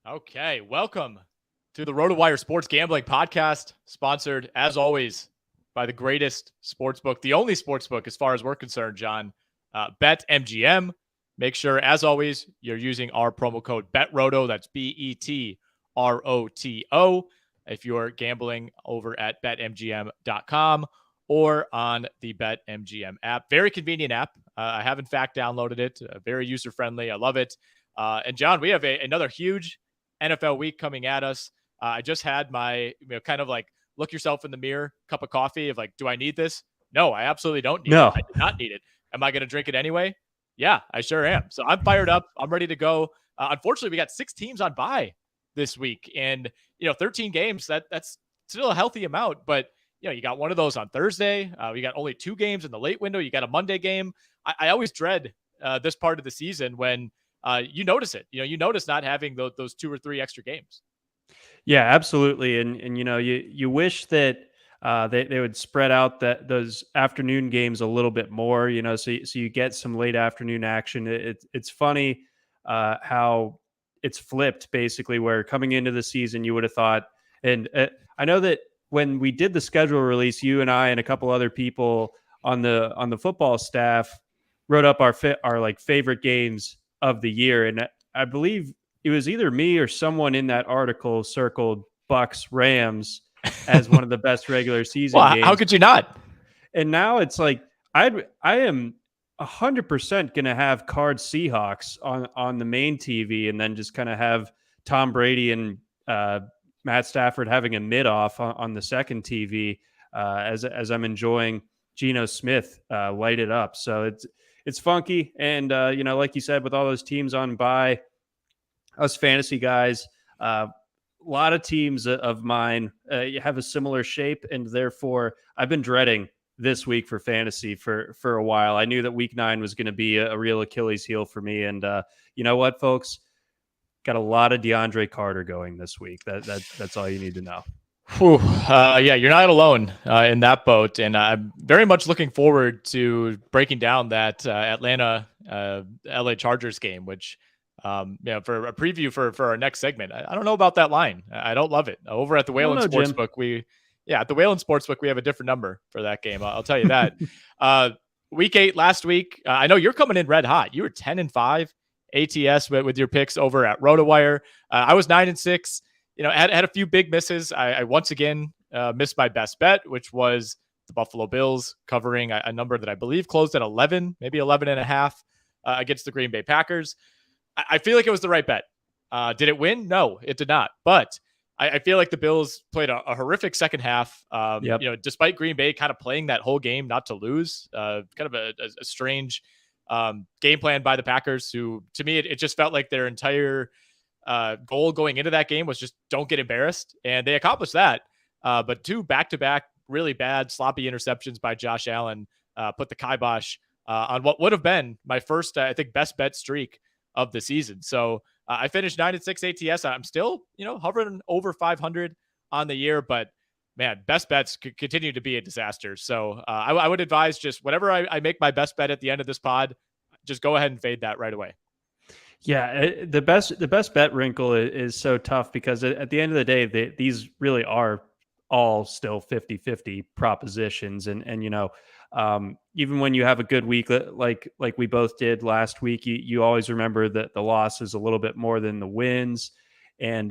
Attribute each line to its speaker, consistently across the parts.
Speaker 1: Okay, welcome to the RotoWire Sports Gambling Podcast, sponsored, as always, by the greatest sportsbook, the only sportsbook as far as we're concerned, John, BetMGM. Make sure, as always, you're using our promo code BETROTO, that's BETROTO, if you're gambling over at BetMGM.com or on the BetMGM app. Very convenient app. I have, in fact, downloaded it. Very user-friendly. I love it. And, John, we have another huge NFL week coming at us. I just had my kind of like look yourself in the mirror cup of coffee of like, do I need this? No, I absolutely don't need it. I do not need it. Am I going to drink it anyway? Yeah, I sure am. So I'm fired up. I'm ready to go. Unfortunately, we got 6 teams on bye this week, and 13 games. That's still a healthy amount, but you got one of those on Thursday. We got only 2 games in the late window. You got a Monday game. I always dread this part of the season when you notice it. You notice not having those 2 or 3 extra games.
Speaker 2: Yeah, absolutely. And you wish that they would spread out those afternoon games a little bit more. So you get some late afternoon action. It's funny how it's flipped basically. Where coming into the season, you would have thought, and I know that when we did the schedule release, you and I and a couple other people on the football staff wrote up our like favorite games of the year, and I believe it was either me or someone in that article circled Bucks Rams as one of the best regular season games.
Speaker 1: How could you not?
Speaker 2: And now it's like I am 100% going to have Cards Seahawks on the main TV, and then just kind of have Tom Brady and Matt Stafford having a mid off on the second TV as I'm enjoying Geno Smith light it up. So it's funky, and like you said, with all those teams on bye. Us fantasy guys, a lot of teams of mine have a similar shape, and therefore I've been dreading this week for fantasy for a while. I knew that week 9 was going to be a real Achilles heel for me, and you know what, folks? Got a lot of DeAndre Carter going this week. That's all you need to know.
Speaker 1: Whew. Yeah, you're not alone in that boat, and I'm very much looking forward to breaking down that Atlanta LA Chargers game, which for a preview for our next segment. I don't know about that line. I don't love it. Over at the Whalen Sportsbook, at the Whalen Sportsbook, we have a different number for that game. I'll tell you that. Week 8 last week, I know you're coming in red hot. You were 10-5 ATS with your picks over at RotoWire. I was 9-6. Had a few big misses. I once again missed my best bet, which was the Buffalo Bills covering a number that I believe closed at 11, maybe 11.5 against the Green Bay Packers. I feel like it was the right bet. Did it win? No, it did not. But I feel like the Bills played a horrific second half. Despite Green Bay kind of playing that whole game not to lose, kind of a strange game plan by the Packers, who, to me, it just felt like their entire goal going into that game was just don't get embarrassed. And they accomplished that. But 2 back-to-back really bad, sloppy interceptions by Josh Allen put the kibosh on what would have been my first, I think, best bet streak of the season. So I finished 9-6 ATS. I'm still, hovering over 500 on the year, but man, best bets continue to be a disaster. So I would advise just whenever I make my best bet at the end of this pod, just go ahead and fade that right away.
Speaker 2: Yeah, the best bet wrinkle is so tough because at the end of the day, these really are all still 50-50 propositions. And even when you have a good week, like we both did last week, you always remember that the loss is a little bit more than the wins. And,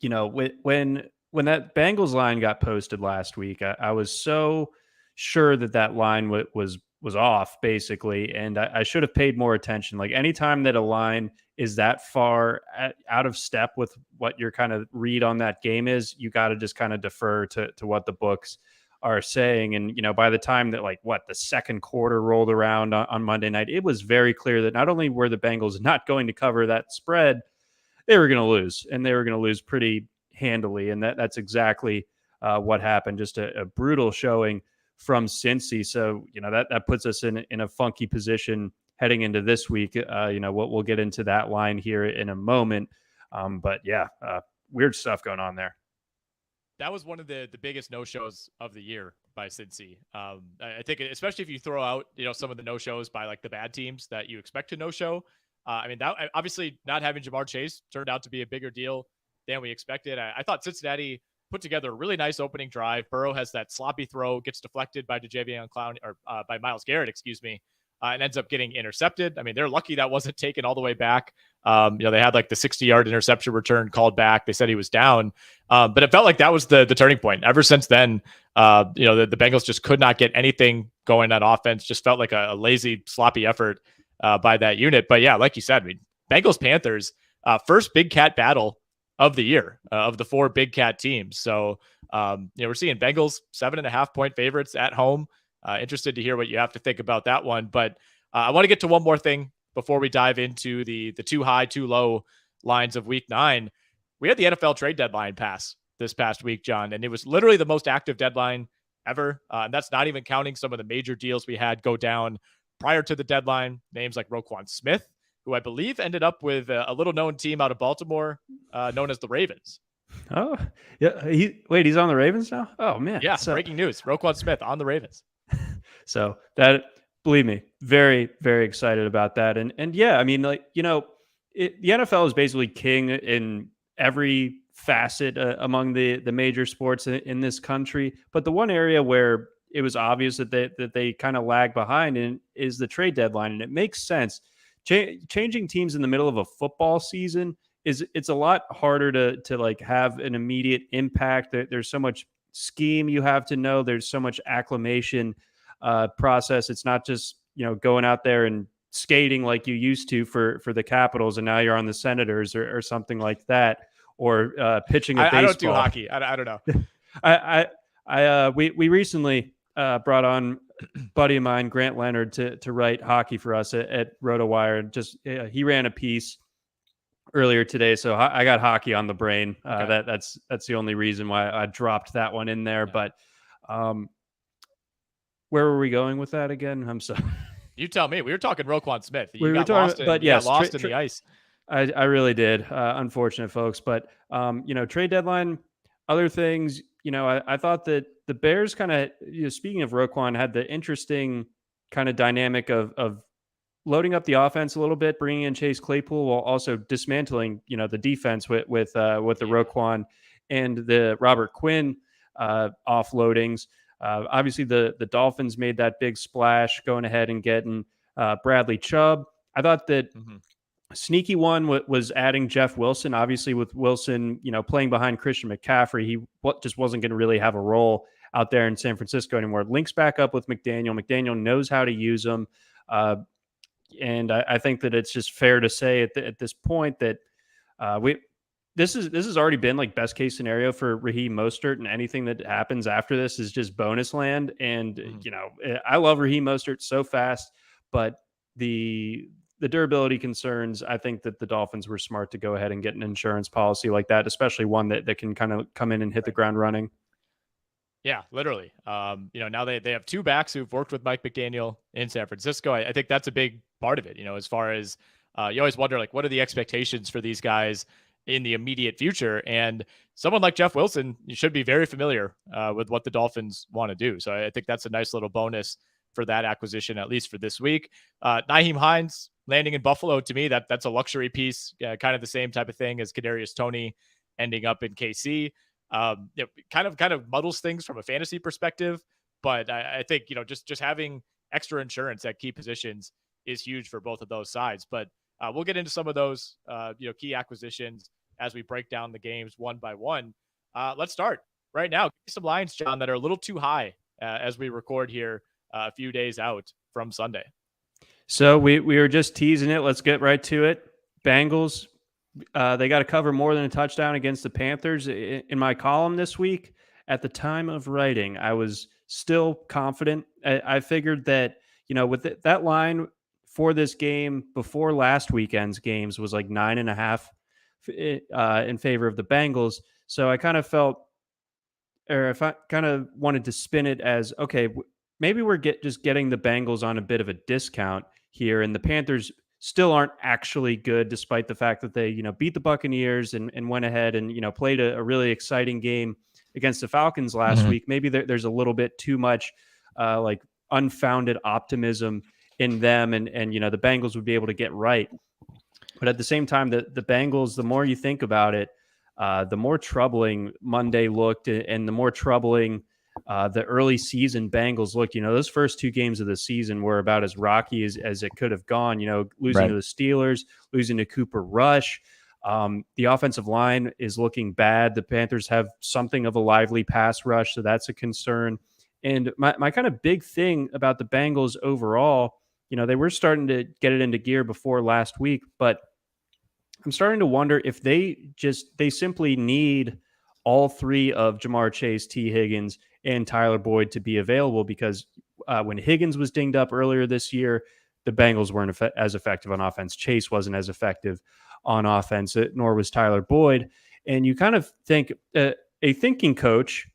Speaker 2: when that Bengals line got posted last week, I was so sure that line was off basically. And I should have paid more attention. Like anytime that a line is that far out of step with what your kind of read on that game is, you got to just kind of defer to what the books are saying. And, by the time that the second quarter rolled around on Monday night, it was very clear that not only were the Bengals not going to cover that spread, they were going to lose, and they were going to lose pretty handily. And that's exactly what happened. Just a brutal showing from Cincy. So, that puts us in a funky position heading into this week. We'll get into that line here in a moment. But yeah, weird stuff going on there.
Speaker 1: That was one of the biggest no-shows of the year by Cincy. I think, especially if you throw out, some of the no-shows by the bad teams that you expect to no-show, I mean, that obviously not having Jamar Chase turned out to be a bigger deal than we expected. I thought Cincinnati put together a really nice opening drive. Burrow has that sloppy throw, gets deflected by Jadeveon Clowney, or by Myles Garrett, excuse me, and ends up getting intercepted. I mean, they're lucky that wasn't taken all the way back. They had like the 60-yard interception return called back. They said he was down, but it felt like that was the turning point. Ever since then, the Bengals just could not get anything going on offense. Just felt like a lazy, sloppy effort by that unit. But yeah, like you said, I mean, Bengals Panthers, first big cat battle of the year, of the 4 big cat teams. So we're seeing Bengals 7.5-point favorites at home. Interested to hear what you have to think about that one. But I want to get to one more thing before we dive into the too high, too low lines of week 9. We had the NFL trade deadline pass this past week, John, and it was literally the most active deadline ever. And that's not even counting some of the major deals we had go down prior to the deadline. Names like Roquan Smith, who I believe ended up with a little known team out of Baltimore known as the Ravens.
Speaker 2: Oh, yeah. He's on the Ravens now? Oh, man.
Speaker 1: Yeah, breaking news. Roquan Smith on the Ravens.
Speaker 2: So that, believe me, very, very excited about that. And yeah, I mean, the NFL is basically king in every facet among the major sports in this country. But the one area where it was obvious that they kind of lag behind in is the trade deadline. And it makes sense. Changing teams in the middle of a football season it's a lot harder to like have an immediate impact. There's so much scheme you have to know. There's so much acclimation process. It's not just, going out there and skating like you used to for the Capitals, and now you're on the Senators or something like that, or pitching a baseball.
Speaker 1: I don't do hockey. I don't know.
Speaker 2: We recently brought on a buddy of mine, Grant Leonard, to write hockey for us at RotoWire. Just he ran a piece earlier today, so I got hockey on the brain. Okay. That's the only reason why I dropped that one in there. Yeah. But where were we going with that again? I'm sorry.
Speaker 1: You tell me. We were talking Roquan Smith.
Speaker 2: We were talking, but yes,
Speaker 1: lost in the ice.
Speaker 2: I really did. Unfortunate, folks. But trade deadline, other things. I thought that the Bears kind of, speaking of Roquan, had the interesting kind of dynamic of loading up the offense a little bit, bringing in Chase Claypool while also dismantling, the defense with the Roquan and the Robert Quinn offloadings. Obviously, the Dolphins made that big splash, going ahead and getting Bradley Chubb. I thought that sneaky one was adding Jeff Wilson. Obviously, with Wilson, playing behind Christian McCaffrey, he just wasn't going to really have a role out there in San Francisco anymore. Links back up with McDaniel. McDaniel knows how to use him. And I think that it's just fair to say at this point that this has already been like best case scenario for Raheem Mostert, and anything that happens after this is just bonus land. And I love Raheem Mostert so fast, but the durability concerns, I think that the Dolphins were smart to go ahead and get an insurance policy like that, especially one that can kind of come in and hit the ground running.
Speaker 1: Yeah, literally. Now they have two backs who've worked with Mike McDaniel in San Francisco. I think that's a big part of it. As far as you always wonder, like, what are the expectations for these guys in the immediate future? And someone like Jeff Wilson, you should be very familiar with what the Dolphins want to do. So I think that's a nice little bonus for that acquisition, at least for this week. Nyheim Hines landing in Buffalo, to me, that's a luxury piece, kind of the same type of thing as Kadarius Toney ending up in KC. Kind of muddles things from a fantasy perspective, but I think just having extra insurance at key positions is huge for both of those sides. But we'll get into some of those key acquisitions as we break down the games one by one. Let's start right now. Give me some lines, John, that are a little too high as we record here a few days out from Sunday.
Speaker 2: So we were just teasing it. Let's get right to it. Bengals. They got to cover more than a touchdown against the Panthers. In my column this week, at the time of writing, I was still confident. I figured that, with that line for this game before last weekend's games was like 9.5 in favor of the Bengals. So I kind of felt, or if I kind of wanted to spin it as, okay, maybe we're just getting the Bengals on a bit of a discount here, and the Panthers still aren't actually good, despite the fact that they, beat the Buccaneers and went ahead and, played a really exciting game against the Falcons last week. Maybe there's a little bit too much like unfounded optimism in them, and the Bengals would be able to get right. But at the same time, the Bengals, the more you think about it, the more troubling Monday looked, and the more troubling the early season Bengals looked. Those first 2 games of the season were about as rocky as it could have gone. Losing
Speaker 1: Right.
Speaker 2: to the Steelers, losing to Cooper Rush. The offensive line is looking bad. The Panthers have something of a lively pass rush, so that's a concern. And my kind of big thing about the Bengals overall, they were starting to get it into gear before last week, but I'm starting to wonder if they simply need all 3 of Jamar Chase, T. Higgins, and Tyler Boyd to be available, because when Higgins was dinged up earlier this year, the Bengals weren't as effective on offense. Chase wasn't as effective on offense, nor was Tyler Boyd. And you kind of think a thinking coach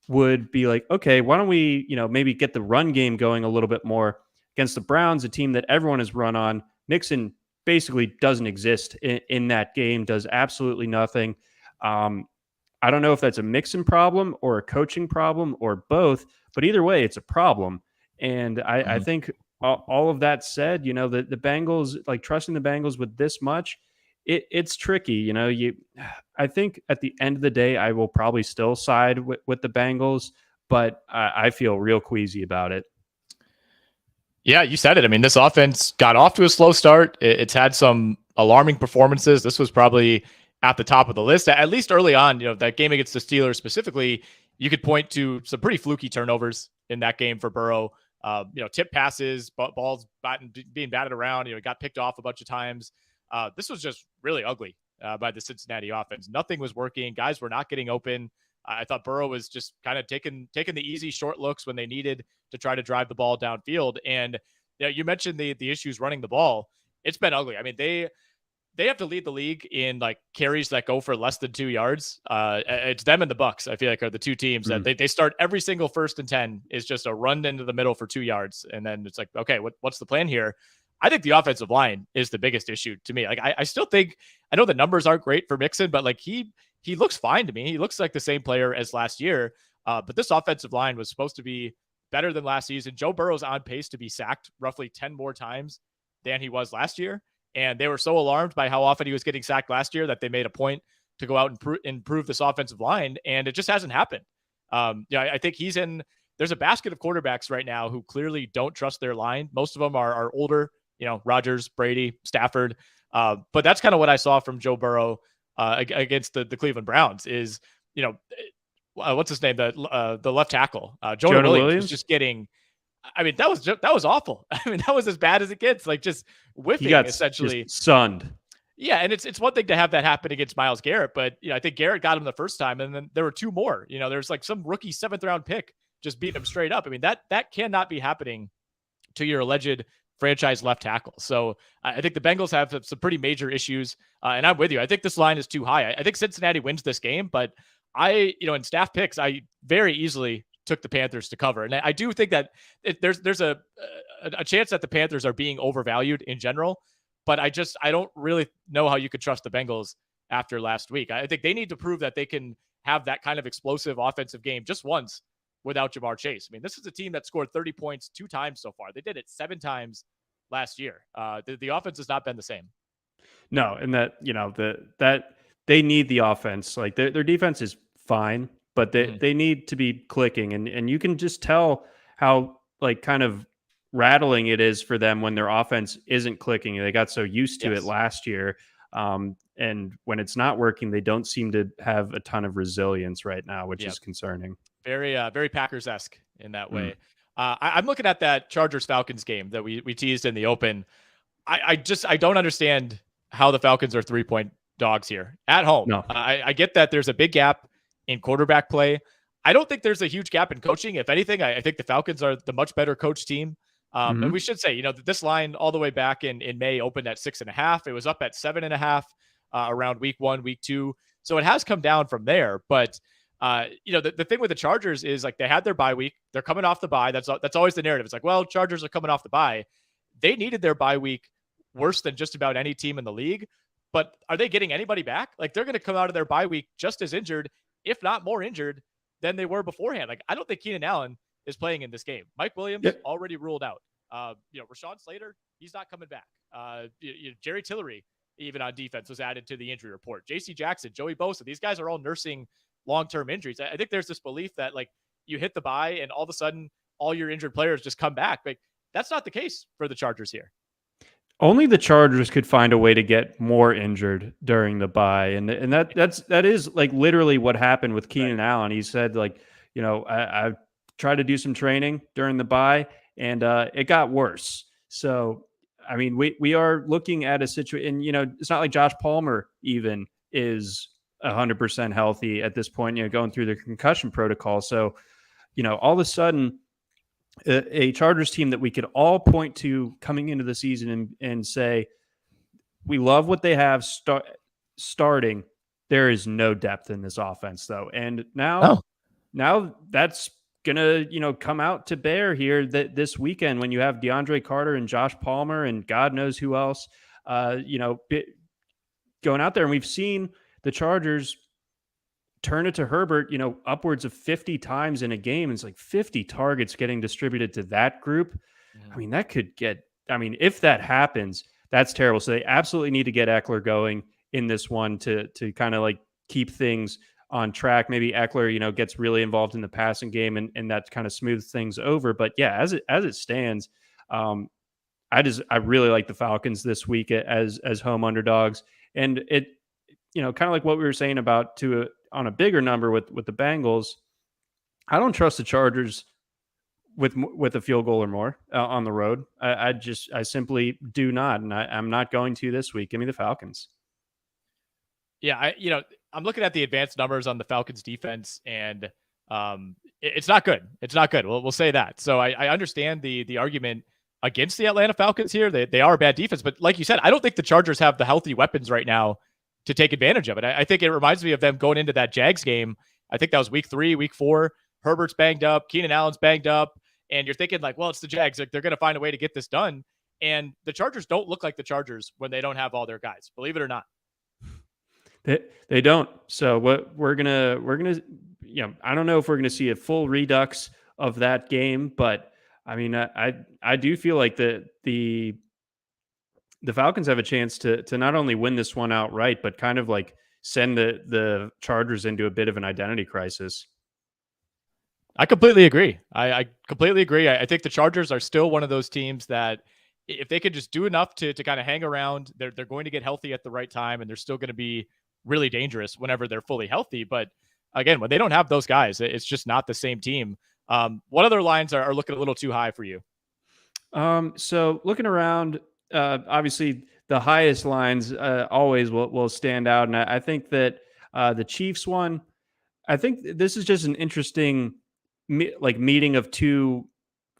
Speaker 2: would be like, okay, why don't we, maybe get the run game going a little bit more against the Browns, a team that everyone has run on. Mixon basically doesn't exist in that game, does absolutely nothing. I don't know if that's a Mixon problem or a coaching problem or both, but either way, it's a problem. And I think all of that said, the Bengals, like trusting the Bengals with this much, it's tricky. I think at the end of the day, I will probably still side with the Bengals, but I feel real queasy about it.
Speaker 1: Yeah, you said it. I mean, this offense got off to a slow start. It's had some alarming performances. This was probably at the top of the list, at least early on. That game against the Steelers specifically, you could point to some pretty fluky turnovers in that game for Burrow. Tip passes, balls being batted around. Got picked off a bunch of times. This was just really ugly by the Cincinnati offense. Nothing was working. Guys were not getting open. I thought Burrow was just kind of taking the easy short looks when they needed to try to drive the ball downfield. And you mentioned the issues running the ball. It's been ugly. I mean, they have to lead the league in like carries that go for less than 2 yards. It's them and the Bucks, I feel like, are the two teams that they start every single 1st and 10 is just a run into the middle for 2 yards. And then it's like, okay, what's the plan here? I think the offensive line is the biggest issue to me. Like, I still think, I know the numbers aren't great for Mixon, but like he looks fine to me. He looks like the same player as last year. But this offensive line was supposed to be better than last season. Joe Burrow's on pace to be sacked roughly 10 more times than he was last year. And they were so alarmed by how often he was getting sacked last year that they made a point to go out and improve this offensive line. And it just hasn't happened. I think there's a basket of quarterbacks right now who clearly don't trust their line. Most of them are older, Rodgers, Brady, Stafford. But that's kind of what I saw from Joe Burrow against the Cleveland Browns is, what's his name? The left tackle, Jonah Williams was just getting, I mean, that was awful. I mean, that was as bad as it gets, like just whiffing essentially.
Speaker 2: Sunned.
Speaker 1: Yeah. And it's one thing to have that happen against Myles Garrett, but I think Garrett got him the first time. And then there were 2 more, there's like some rookie 7th round pick just beat him straight up. I mean, that cannot be happening to your alleged franchise left tackle. So I think the Bengals have some pretty major issues. And I'm with you. I think this line is too high. I think Cincinnati wins this game, but in staff picks, I very easily took the Panthers to cover. And I do think that there's a chance that the Panthers are being overvalued in general, but I don't really know how you could trust the Bengals after last week. I think they need to prove that they can have that kind of explosive offensive game just once without Jamar Chase. I mean, this is a team that scored 30 points 2 times so far. They did it 7 times last year. The offense has not been the same.
Speaker 2: No, and that they need the offense. Like their defense is fine, but they need to be clicking, and you can just tell how like kind of rattling it is for them when their offense isn't clicking. They got so used to it last year. And when it's not working, they don't seem to have a ton of resilience right now, which is concerning.
Speaker 1: Very, very Packers-esque in that way. I'm looking at that Chargers-Falcons game that we teased in the open. I don't understand how the Falcons are 3-point dogs here at home.
Speaker 2: No.
Speaker 1: I get that there's a big gap in quarterback play. I don't think there's a huge gap in coaching. If anything, I think the Falcons are the much better coach team. And we should say, this line all the way back in May opened at 6.5. It was up at 7.5 around week 1, week 2. So it has come down from there. But, the thing with the Chargers is like they had their bye week. They're coming off the bye. That's always the narrative. It's like, well, Chargers are coming off the bye. They needed their bye week worse than just about any team in the league. But are they getting anybody back? Like they're going to come out of their bye week just as injured, if not more injured than they were beforehand. Like I don't think Keenan Allen is playing in this game. Mike Williams already ruled out. Rashawn Slater, he's not coming back. Jerry Tillery even on defense, was added to the injury report. J.C. Jackson, Joey Bosa, these guys are all nursing long-term injuries. I think there's this belief that like you hit the bye and all of a sudden all your injured players just come back. Like that's not the case for the Chargers here.
Speaker 2: Only the Chargers could find a way to get more injured during the bye, and that is like literally what happened with Keenan Allen. He said like, I tried to do some training during the bye, and it got worse. So I mean, we are looking at a situation, and it's not like Josh Palmer even is 100% healthy at this point. Going through the concussion protocol. So all of a sudden, a Chargers team that we could all point to coming into the season and say, we love what they have starting. There is no depth in this offense, though. And now that's going to, come out to bear here this weekend when you have DeAndre Carter and Josh Palmer and God knows who else, going out there. And we've seen the Chargers turn it to Herbert, upwards of 50 times in a game. It's like 50 targets getting distributed to that group. I mean, if that happens, that's terrible. So they absolutely need to get Eckler going in this one to kind of like keep things on track. Maybe Eckler, gets really involved in the passing game and that kind of smooths things over. But yeah, as it stands, I really like the Falcons this week as home underdogs. And it, kind of like what we were saying about on a bigger number with the Bengals, I don't trust the Chargers with a field goal or more on the road. I simply do not, and I'm not going to this week. Give me the Falcons.
Speaker 1: Yeah, I'm looking at the advanced numbers on the Falcons defense, and it's not good. It's not good. We'll say that. So I understand the argument against the Atlanta Falcons here. They are a bad defense, but like you said, I don't think the Chargers have the healthy weapons right now to take advantage of it. I think it reminds me of them going into that Jags game. I think that was week 3, week 4. Herbert's banged up, Keenan Allen's banged up, and you're thinking like, well, it's the Jags. Like, they're going to find a way to get this done. And the Chargers don't look like the Chargers when they don't have all their guys, believe it or not.
Speaker 2: They don't. So what we're gonna, I don't know if we're gonna see a full redux of that game, but I mean, I do feel like the Falcons have a chance to not only win this one outright, but kind of like send the Chargers into a bit of an identity crisis.
Speaker 1: I completely agree. I completely agree. I think the Chargers are still one of those teams that if they could just do enough to kind of hang around, they're going to get healthy at the right time, and they're still going to be really dangerous whenever they're fully healthy. But again, when they don't have those guys, it's just not the same team. What other lines are looking a little too high for you?
Speaker 2: So looking around, obviously the highest lines always will stand out. And I think that the Chiefs one, I think this is just an interesting meeting of two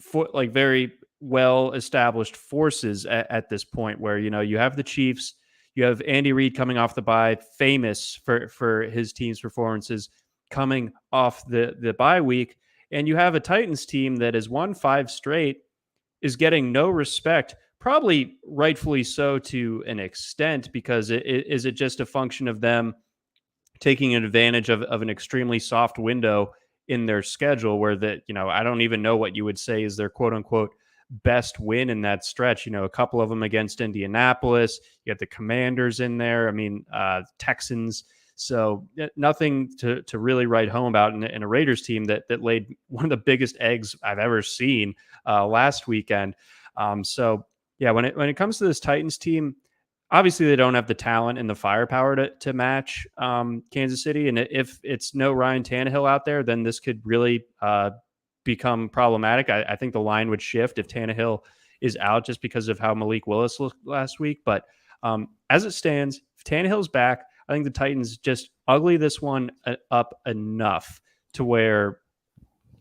Speaker 2: very well established forces at this point where, you have the Chiefs, you have Andy Reid coming off the bye, famous for his team's performances coming off the bye week. And you have a Titans team that has won 5 straight, is getting no respect, probably rightfully so to an extent, because is it just a function of them taking advantage of an extremely soft window in their schedule where I don't even know what you would say is their quote unquote best win in that stretch. A couple of them against Indianapolis, you have the Commanders in there. I mean, Texans. So nothing to really write home about in a Raiders team that laid one of the biggest eggs I've ever seen last weekend. So yeah, when it comes to this Titans team, obviously they don't have the talent and the firepower to match Kansas City. And if it's no Ryan Tannehill out there, then this could really become problematic. I think the line would shift if Tannehill is out just because of how Malik Willis looked last week. But as it stands, if Tannehill's back, I think the Titans just ugly this one up enough to where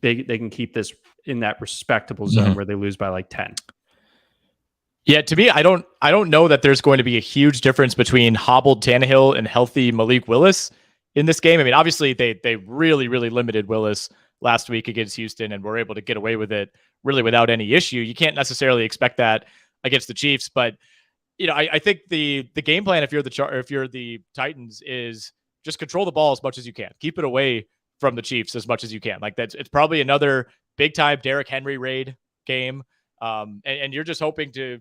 Speaker 2: they can keep this in that respectable zone where they lose by like 10.
Speaker 1: Yeah, to me, I don't know that there's going to be a huge difference between hobbled Tannehill and healthy Malik Willis in this game. I mean, obviously they really, really limited Willis last week against Houston and were able to get away with it really without any issue. You can't necessarily expect that against the Chiefs, but I think the game plan if you're the Titans is just control the ball as much as you can. Keep it away from the Chiefs as much as you can. Like it's probably another big time Derrick Henry raid game. And you're just hoping to,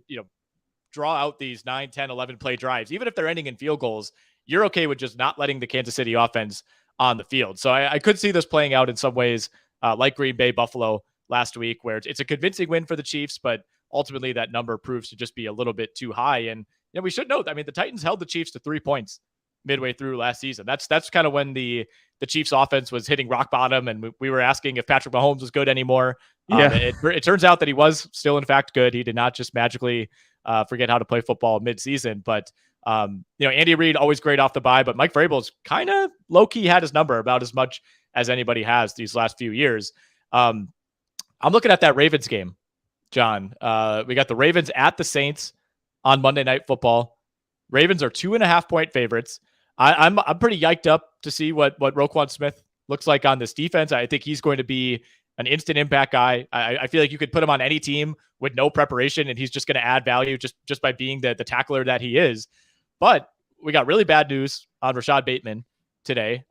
Speaker 1: draw out these 9, 10, 11 play drives, even if they're ending in field goals, you're okay with just not letting the Kansas City offense on the field. So I could see this playing out in some ways like Green Bay, Buffalo last week, where it's a convincing win for the Chiefs, but ultimately that number proves to just be a little bit too high. And we should note, I mean, the Titans held the Chiefs to 3 points midway through last season. That's kind of when the Chiefs offense was hitting rock bottom, and we were asking if Patrick Mahomes was good anymore.
Speaker 2: Yeah.
Speaker 1: It turns out that he was still in fact good. He did not just magically forget how to play football mid-season. But Andy Reid always great off the bye, but Mike Vrabel's kind of low-key had his number about as much as anybody has these last few years. I'm looking at that Ravens game, John. We got the Ravens at the Saints on Monday Night Football. Ravens are 2.5-point favorites. I'm pretty yiked up to see what Roquan Smith looks like on this defense. I think he's going to be an instant impact guy. I feel like you could put him on any team with no preparation, and he's just going to add value just by being the tackler that he is. But we got really bad news on Rashad Bateman today.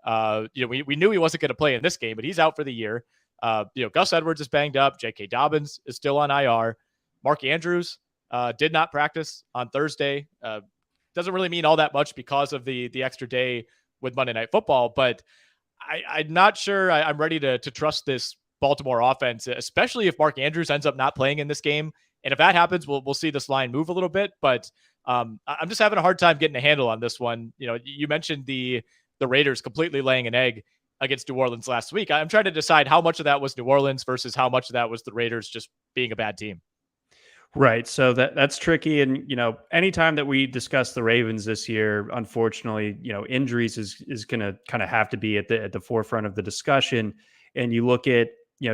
Speaker 1: We knew he wasn't going to play in this game, but he's out for the year. Gus Edwards is banged up. J.K. Dobbins is still on IR. Mark Andrews did not practice on Thursday. Doesn't really mean all that much because of the extra day with Monday Night Football, but I'm not sure I'm ready to trust this Baltimore offense, especially if Mark Andrews ends up not playing in this game. And if that happens, we'll see this line move a little bit. But I'm just having a hard time getting a handle on this one. You mentioned the Raiders completely laying an egg against New Orleans last week. I'm trying to decide how much of that was New Orleans versus how much of that was the Raiders just being a bad team.
Speaker 2: Right. So that's tricky. And, anytime that we discuss the Ravens this year, unfortunately, injuries is going to kind of have to be at the forefront of the discussion. And you look at,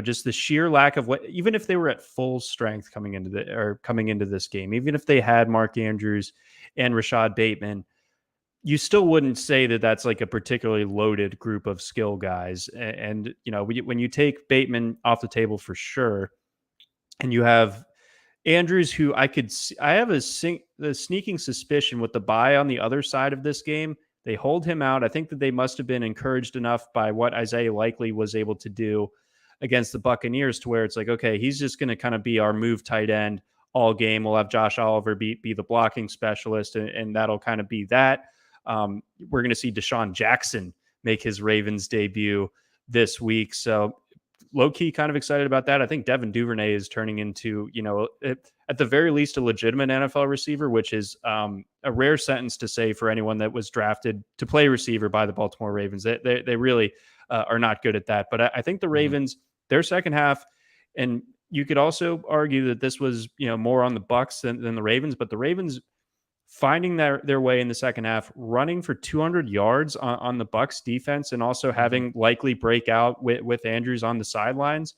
Speaker 2: just the sheer lack of even if they were at full strength coming into this game, even if they had Mark Andrews and Rashad Bateman, you still wouldn't say that that's like a particularly loaded group of skill guys. And when you take Bateman off the table for sure, and you have Andrews, who I have a sneaking suspicion with the bye on the other side of this game, they hold him out. I think that they must have been encouraged enough by what Isaiah Likely was able to do against the Buccaneers to where it's like, okay, he's just going to kind of be our move tight end all game. We'll have Josh Oliver be the blocking specialist, and that'll kind of be that. We're going to see Deshaun Jackson make his Ravens debut this week. So low-key kind of excited about that. I think Devin Duvernay is turning into, at the very least, a legitimate NFL receiver, which is a rare sentence to say for anyone that was drafted to play receiver by the Baltimore Ravens. They really are not good at that. But I think the Ravens, their second half, and you could also argue that this was, more on the Bucs than the Ravens, but the Ravens finding their way in the second half, running for 200 yards on the Bucs defense, and also having Likely break out with Andrews on the sidelines.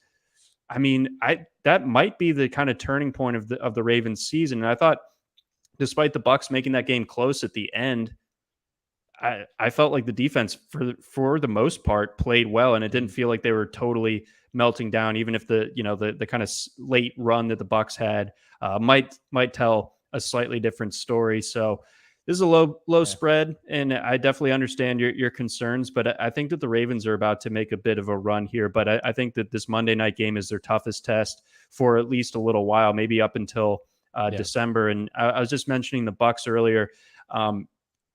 Speaker 2: I mean, that might be the kind of turning point of the Ravens season. And I thought, despite the Bucs making that game close at the end, I felt like the defense for the most part played well, and it didn't feel like they were totally melting down, even if the kind of late run that the Bucs had might tell a slightly different story. So this is a low spread, and I definitely understand your concerns, but I think that the Ravens are about to make a bit of a run here. But I think that this Monday night game is their toughest test for at least a little while, maybe up until December. And I was just mentioning the Bucs earlier.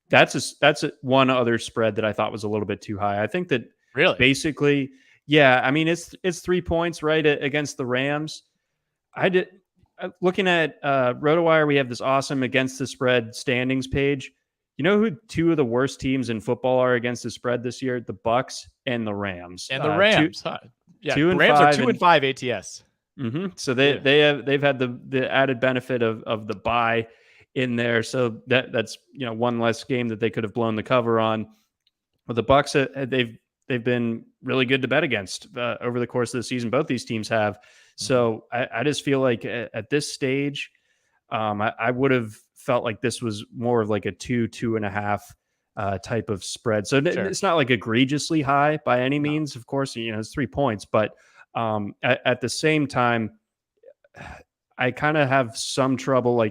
Speaker 2: That's one other spread that I thought was a little bit too high. I think that basically, I mean, it's 3 points right against the Rams. Looking at RotoWire, we have this awesome against the spread standings page. You know who two of the worst teams in football are against the spread this year? The Bucs and the Rams.
Speaker 1: And the Rams,
Speaker 2: the
Speaker 1: Rams are 2-5 ATS.
Speaker 2: Mm-hmm. So they've had the added benefit of the bye in there. So that's one less game that they could have blown the cover on. But the Bucs, they've been really good to bet against over the course of the season. Both these teams have. So I just feel like at this stage, I would have felt like this was more of like a 2.5 type of spread. So it's not like egregiously high by any means. Of course, it's 3 points, but at the same time, I kind of have some trouble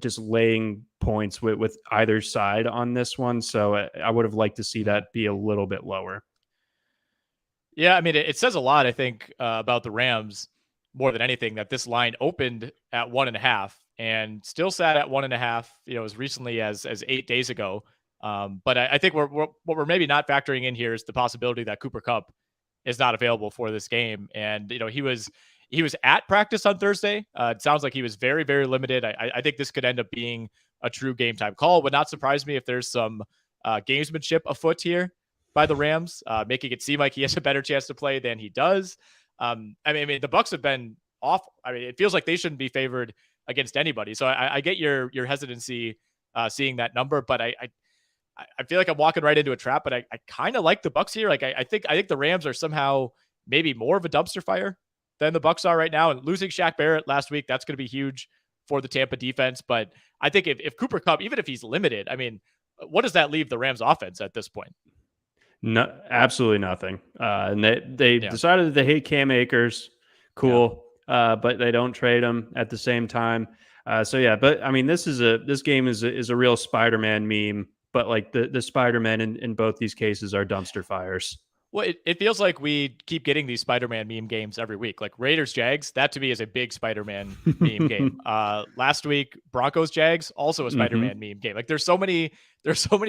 Speaker 2: just laying points with either side on this one. So I would have liked to see that be a little bit lower.
Speaker 1: Yeah, I mean, it says a lot, I think, about the Rams more than anything, that this line opened at 1.5 and still sat at 1.5, as recently as 8 days ago. But I think what we're maybe not factoring in here is the possibility that Cooper Kupp is not available for this game. And, he was at practice on Thursday. It sounds like he was very, very limited. I think this could end up being a true game time call. Would not surprise me if there's some gamesmanship afoot here by the Rams, making it seem like he has a better chance to play than he does. I mean, the Bucs have been awful. I mean, it feels like they shouldn't be favored against anybody. So I get your hesitancy seeing that number, but I feel like I'm walking right into a trap. But I kind of like the Bucs here. Like I think the Rams are somehow maybe more of a dumpster fire than the Bucs are right now. And losing Shaq Barrett last week, that's going to be huge for the Tampa defense. But I think if Cooper Kupp, even if he's limited, I mean, what does that leave the Rams offense at this point?
Speaker 2: No, absolutely nothing. And they decided that they hate Cam Akers. Cool. But they don't trade him at the same time. But I mean, this game is a real Spider-Man meme, but like the Spider-Man in both these cases are dumpster fires.
Speaker 1: Well, it feels like we keep getting these Spider-Man meme games every week. Like Raiders Jags, that to me is a big Spider-Man meme game. Last week, Broncos Jags, also a Spider-Man meme game. Like there's so many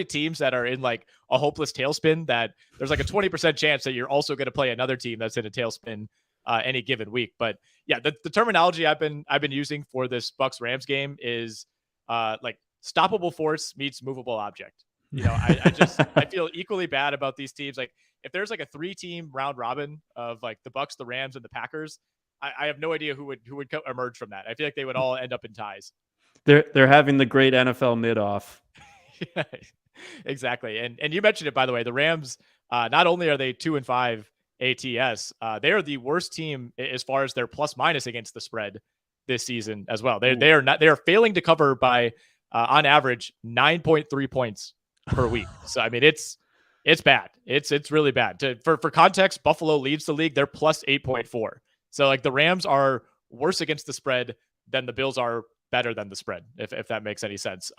Speaker 1: teams that are in like a hopeless tailspin that there's like a 20% chance that you're also going to play another team that's in a tailspin any given week. But yeah, the terminology I've been using for this Bucs Rams game is like stoppable force meets movable object. I feel equally bad about these teams. Like if there's like a 3-team round robin of like the Bucs, the Rams, and the Packers, I have no idea who would emerge from that. I feel like they would all end up in ties.
Speaker 2: They're having the great NFL mid-off.
Speaker 1: Yeah, exactly. And you mentioned it, by the way, the Rams, not only are they 2-5 ATS, they are the worst team as far as their plus minus against the spread this season as well. They are failing to cover by on average 9.3 points per week. So I mean, it's bad. It's really bad. For context, Buffalo leads the league. They're plus 8.4. So like the Rams are worse against the spread than the Bills are better than the spread, if that makes any sense.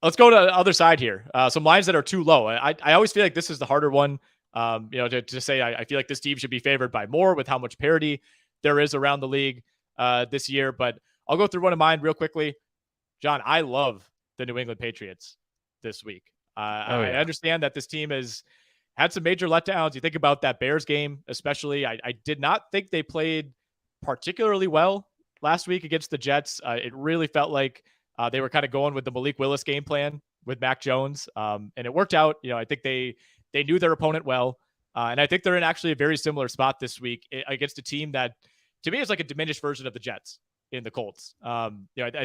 Speaker 1: Let's go to the other side here. Some lines that are too low. I always feel like this is the harder one. To say I feel like this team should be favored by more with how much parity there is around the league this year. But I'll go through one of mine real quickly. John, I love the New England Patriots this week. I understand that this team has had some major letdowns. You think about that Bears game, especially. I did not think they played particularly well last week against the Jets. It really felt like they were kind of going with the Malik Willis game plan with Mac Jones, and it worked out. I think they knew their opponent well, and I think they're in actually a very similar spot this week against a team that, to me, is like a diminished version of the Jets in the Colts. I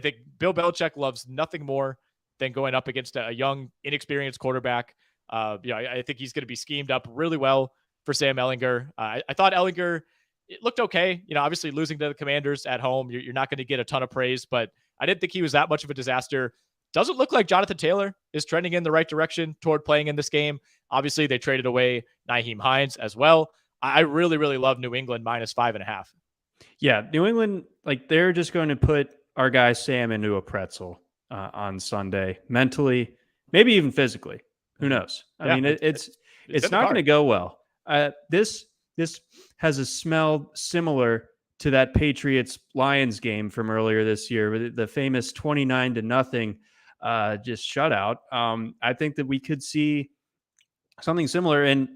Speaker 1: think Bill Belichick loves nothing more than going up against a young, inexperienced quarterback. I think he's going to be schemed up really well for Sam Ehlinger. I thought Ehlinger, it looked okay. Obviously losing to the Commanders at home, you're not going to get a ton of praise, but I didn't think he was that much of a disaster. Doesn't look like Jonathan Taylor is trending in the right direction toward playing in this game. Obviously, they traded away Nyheim Hines as well. I really, really love New England minus 5.5.
Speaker 2: Yeah, New England, like they're just going to put our guy Sam into a pretzel on Sunday, mentally, maybe even physically. Who knows? I mean, it's not going to go well. This has a smell similar to that Patriots-Lions game from earlier this year, the famous 29-0 just shutout. I think that we could see something similar. And,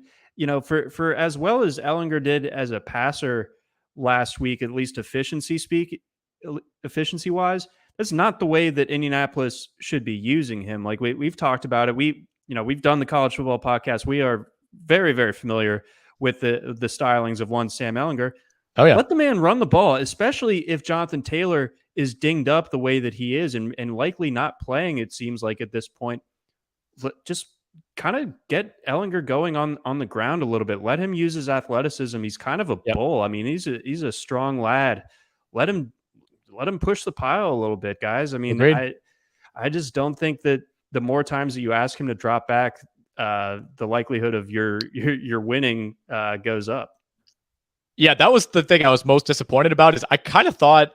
Speaker 2: for as well as Ehlinger did as a passer last week, at least efficiency-wise, that's not the way that Indianapolis should be using him. Like we've talked about it. We've done the college football podcast. We are very, very familiar with the stylings of one Sam Ehlinger. Oh yeah. Let the man run the ball, especially if Jonathan Taylor is dinged up the way that he is and likely not playing, it seems like at this point. Just kind of get Ehlinger going on the ground a little bit. Let him use his athleticism. He's kind of a bull. I mean, he's a strong lad. Let him push the pile a little bit, guys. I mean, I just don't think that the more times that you ask him to drop back, the likelihood of your winning goes up.
Speaker 1: Yeah, that was the thing I was most disappointed about. Is I kind of thought,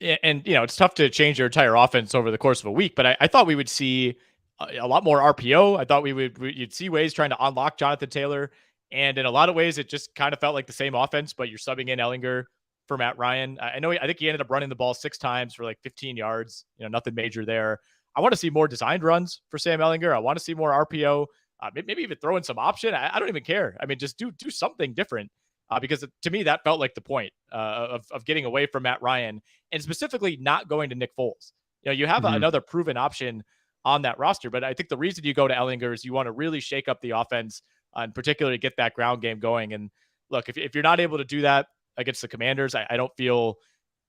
Speaker 1: and it's tough to change your entire offense over the course of a week, but I thought we would see a lot more RPO. I thought you'd see ways trying to unlock Jonathan Taylor, and in a lot of ways, it just kind of felt like the same offense, but you're subbing in Ehlinger for Matt Ryan. I think he ended up running the ball 6 times for like 15 yards. Nothing major there. I want to see more designed runs for Sam Ehlinger. I want to see more RPO. Maybe even throw in some option. I don't even care. I mean, just do something different. Because to me, that felt like the point of getting away from Matt Ryan and specifically not going to Nick Foles. You have another proven option on that roster, but I think the reason you go to Ehlinger is you want to really shake up the offense and particularly get that ground game going. And look, if you're not able to do that against the Commanders, I don't feel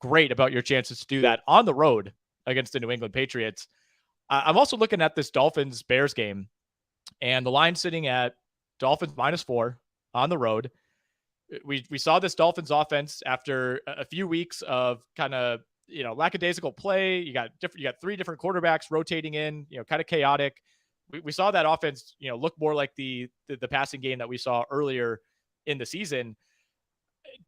Speaker 1: great about your chances to do that on the road against the New England Patriots. I'm also looking at this Dolphins-Bears game, and the line sitting at Dolphins -4 on the road. We saw this Dolphins offense after a few weeks of kind of, lackadaisical play. You got 3 different quarterbacks rotating in, kind of chaotic. We saw that offense, look more like the passing game that we saw earlier in the season.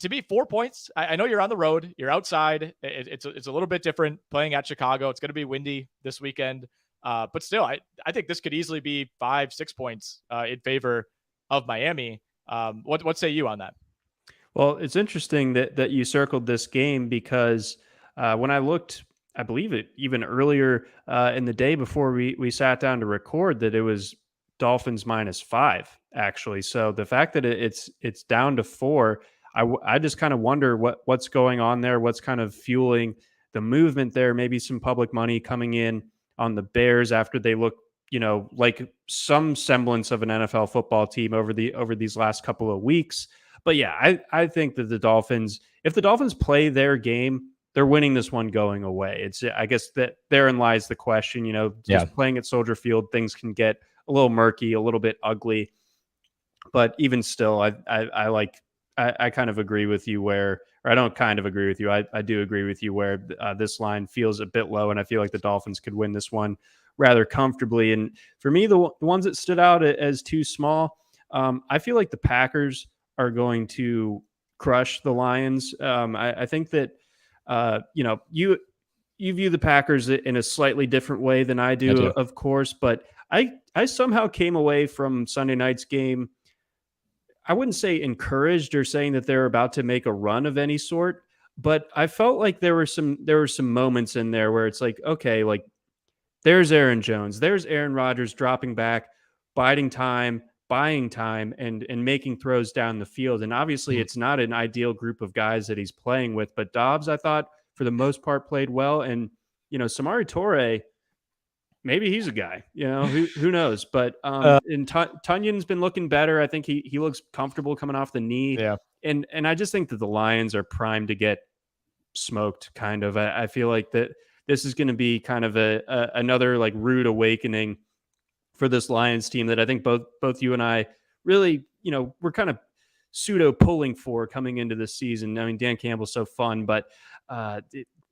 Speaker 1: To me, 4 points. I know you're on the road, you're outside. It's a little bit different playing at Chicago. It's going to be windy this weekend. But still, I think this could easily be 5-6 points in favor of Miami. What say you on that?
Speaker 2: Well, it's interesting that you circled this game because when I looked, I believe it even earlier in the day before we sat down to record, that it was Dolphins -5 actually. So the fact that it's down to 4, I just kind of wonder what's going on there, what's kind of fueling the movement there. Maybe some public money coming in on the Bears after they look, like some semblance of an NFL football team over these last couple of weeks. But yeah, I think that the Dolphins, if the Dolphins play their game, they're winning this one going away. I guess that therein lies the question. Just playing at Soldier Field, things can get a little murky, a little bit ugly. But even still, I kind of agree with you or I don't kind of agree with you. I do agree with you where this line feels a bit low, and I feel like the Dolphins could win this one rather comfortably. And for me, the ones that stood out as too small, I feel like the Packers are going to crush the Lions. I think that you view the Packers in a slightly different way than I do. Of course, but I somehow came away from Sunday night's game, I wouldn't say encouraged or saying that they're about to make a run of any sort, but I felt like there were some moments in there where it's like, okay, like there's Aaron Jones, there's Aaron Rodgers dropping back, buying time, and making throws down the field. And obviously it's not an ideal group of guys that he's playing with, but Dobbs, I thought for the most part played well. And, Samori Toure, maybe he's a guy, who knows, but and Tunyon's been looking better. I think he looks comfortable coming off the knee.
Speaker 1: Yeah.
Speaker 2: And I just think that the Lions are primed to get smoked kind of. I feel like that this is going to be kind of another like rude awakening for this Lions team that I think both you and I really, we're kind of pseudo pulling for coming into this season. I mean, Dan Campbell's so fun, but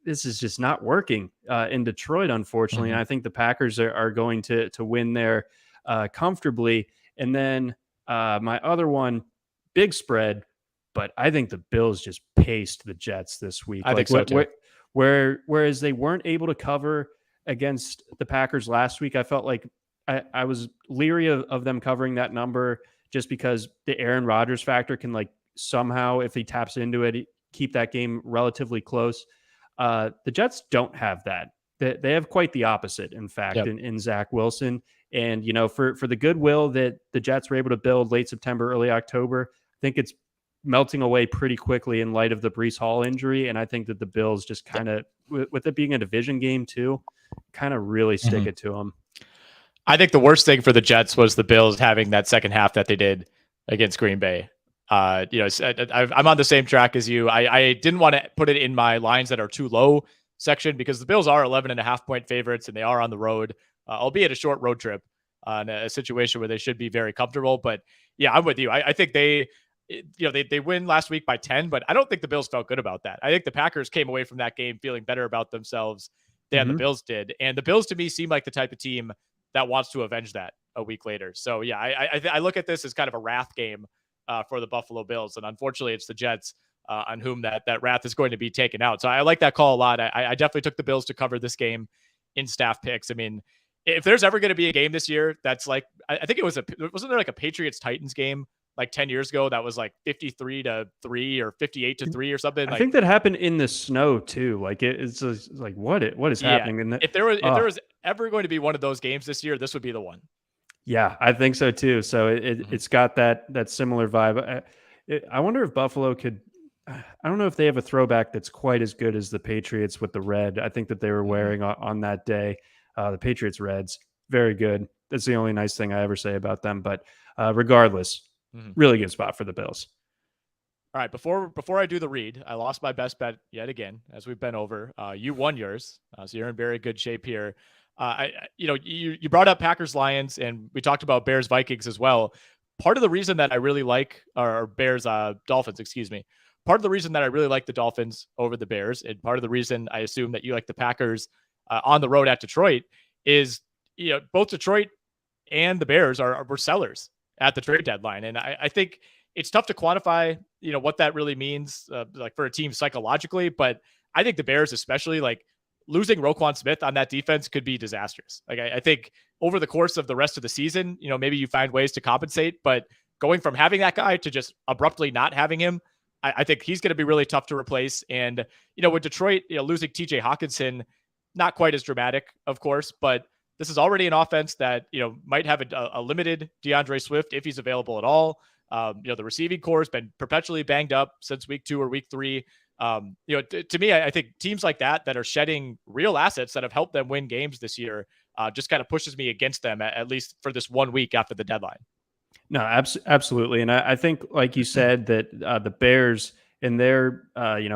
Speaker 2: this is just not working in Detroit, unfortunately. And I think the Packers are going to win there comfortably. And then my other one, big spread, but I think the Bills just paced the Jets this week.
Speaker 1: I think so too.
Speaker 2: Whereas they weren't able to cover against the Packers last week, I felt like I was leery of them covering that number just because the Aaron Rodgers factor can like somehow, if he taps into it, keep that game relatively close. The Jets don't have that. They have quite the opposite, in fact, in Zach Wilson. And, for the goodwill that the Jets were able to build late September, early October, I think it's melting away pretty quickly in light of the Breece Hall injury. And I think that the Bills just kind of, with it being a division game too, kind of really stick it to them.
Speaker 1: I think the worst thing for the Jets was the Bills having that second half that they did against Green Bay. I'm on the same track as you. I didn't want to put it in my lines that are too low section because the Bills are 11.5 point favorites and they are on the road, albeit a short road trip in a situation where they should be very comfortable. But yeah, I'm with you. I think they win last week by 10, but I don't think the Bills felt good about that. I think the Packers came away from that game feeling better about themselves than the Bills did. And the Bills to me seem like the type of team that wants to avenge that a week later. So yeah, I look at this as kind of a wrath game for the Buffalo Bills. And unfortunately it's the Jets on whom that wrath is going to be taken out. So I like that call a lot. I definitely took the Bills to cover this game in staff picks. I mean, if there's ever going to be a game this year, that's like, I think wasn't there like a Patriots Titans game like 10 years ago that was like 53-3 or 58-3 or something.
Speaker 2: I
Speaker 1: Like,
Speaker 2: think that happened in the snow too. Like it's just like what is
Speaker 1: yeah,
Speaker 2: happening? And
Speaker 1: if there was ever going to be one of those games this year, this would be the one.
Speaker 2: yeah, I think so too. So it's got that similar vibe. I wonder if Buffalo could. I don't know if they have a throwback that's quite as good as the Patriots with the red. I think that they were wearing on that day. The Patriots Reds, very good. That's the only nice thing I ever say about them. But regardless, really good spot for the Bills.
Speaker 1: All right, before I do the read, I lost my best bet yet again, as we've been over. You won yours, so you're in very good shape here. You brought up Packers Lions, and we talked about Bears Vikings as well. Part of the reason that I really like, or Bears Dolphins, excuse me. Part of the reason that I really like the Dolphins over the Bears, and part of the reason I assume that you like the Packers on the road at Detroit, is both Detroit and the Bears were sellers at the trade deadline, and I think it's tough to quantify what that really means like for a team psychologically, but I think the Bears, especially, like, losing Roquan Smith on that defense could be disastrous. Like, I think over the course of the rest of the season, maybe you find ways to compensate, but going from having that guy to just abruptly not having him, I think he's going to be really tough to replace. And, with Detroit, losing TJ Hawkinson, not quite as dramatic, of course, but this is already an offense that, might have a limited DeAndre Swift if he's available at all. The receiving core has been perpetually banged up since week 2 or week 3. To me, I think teams like that are shedding real assets that have helped them win games this year just kind of pushes me against them, at least for this 1 week after the deadline.
Speaker 2: No, absolutely. And I think, like you said, that the Bears in their,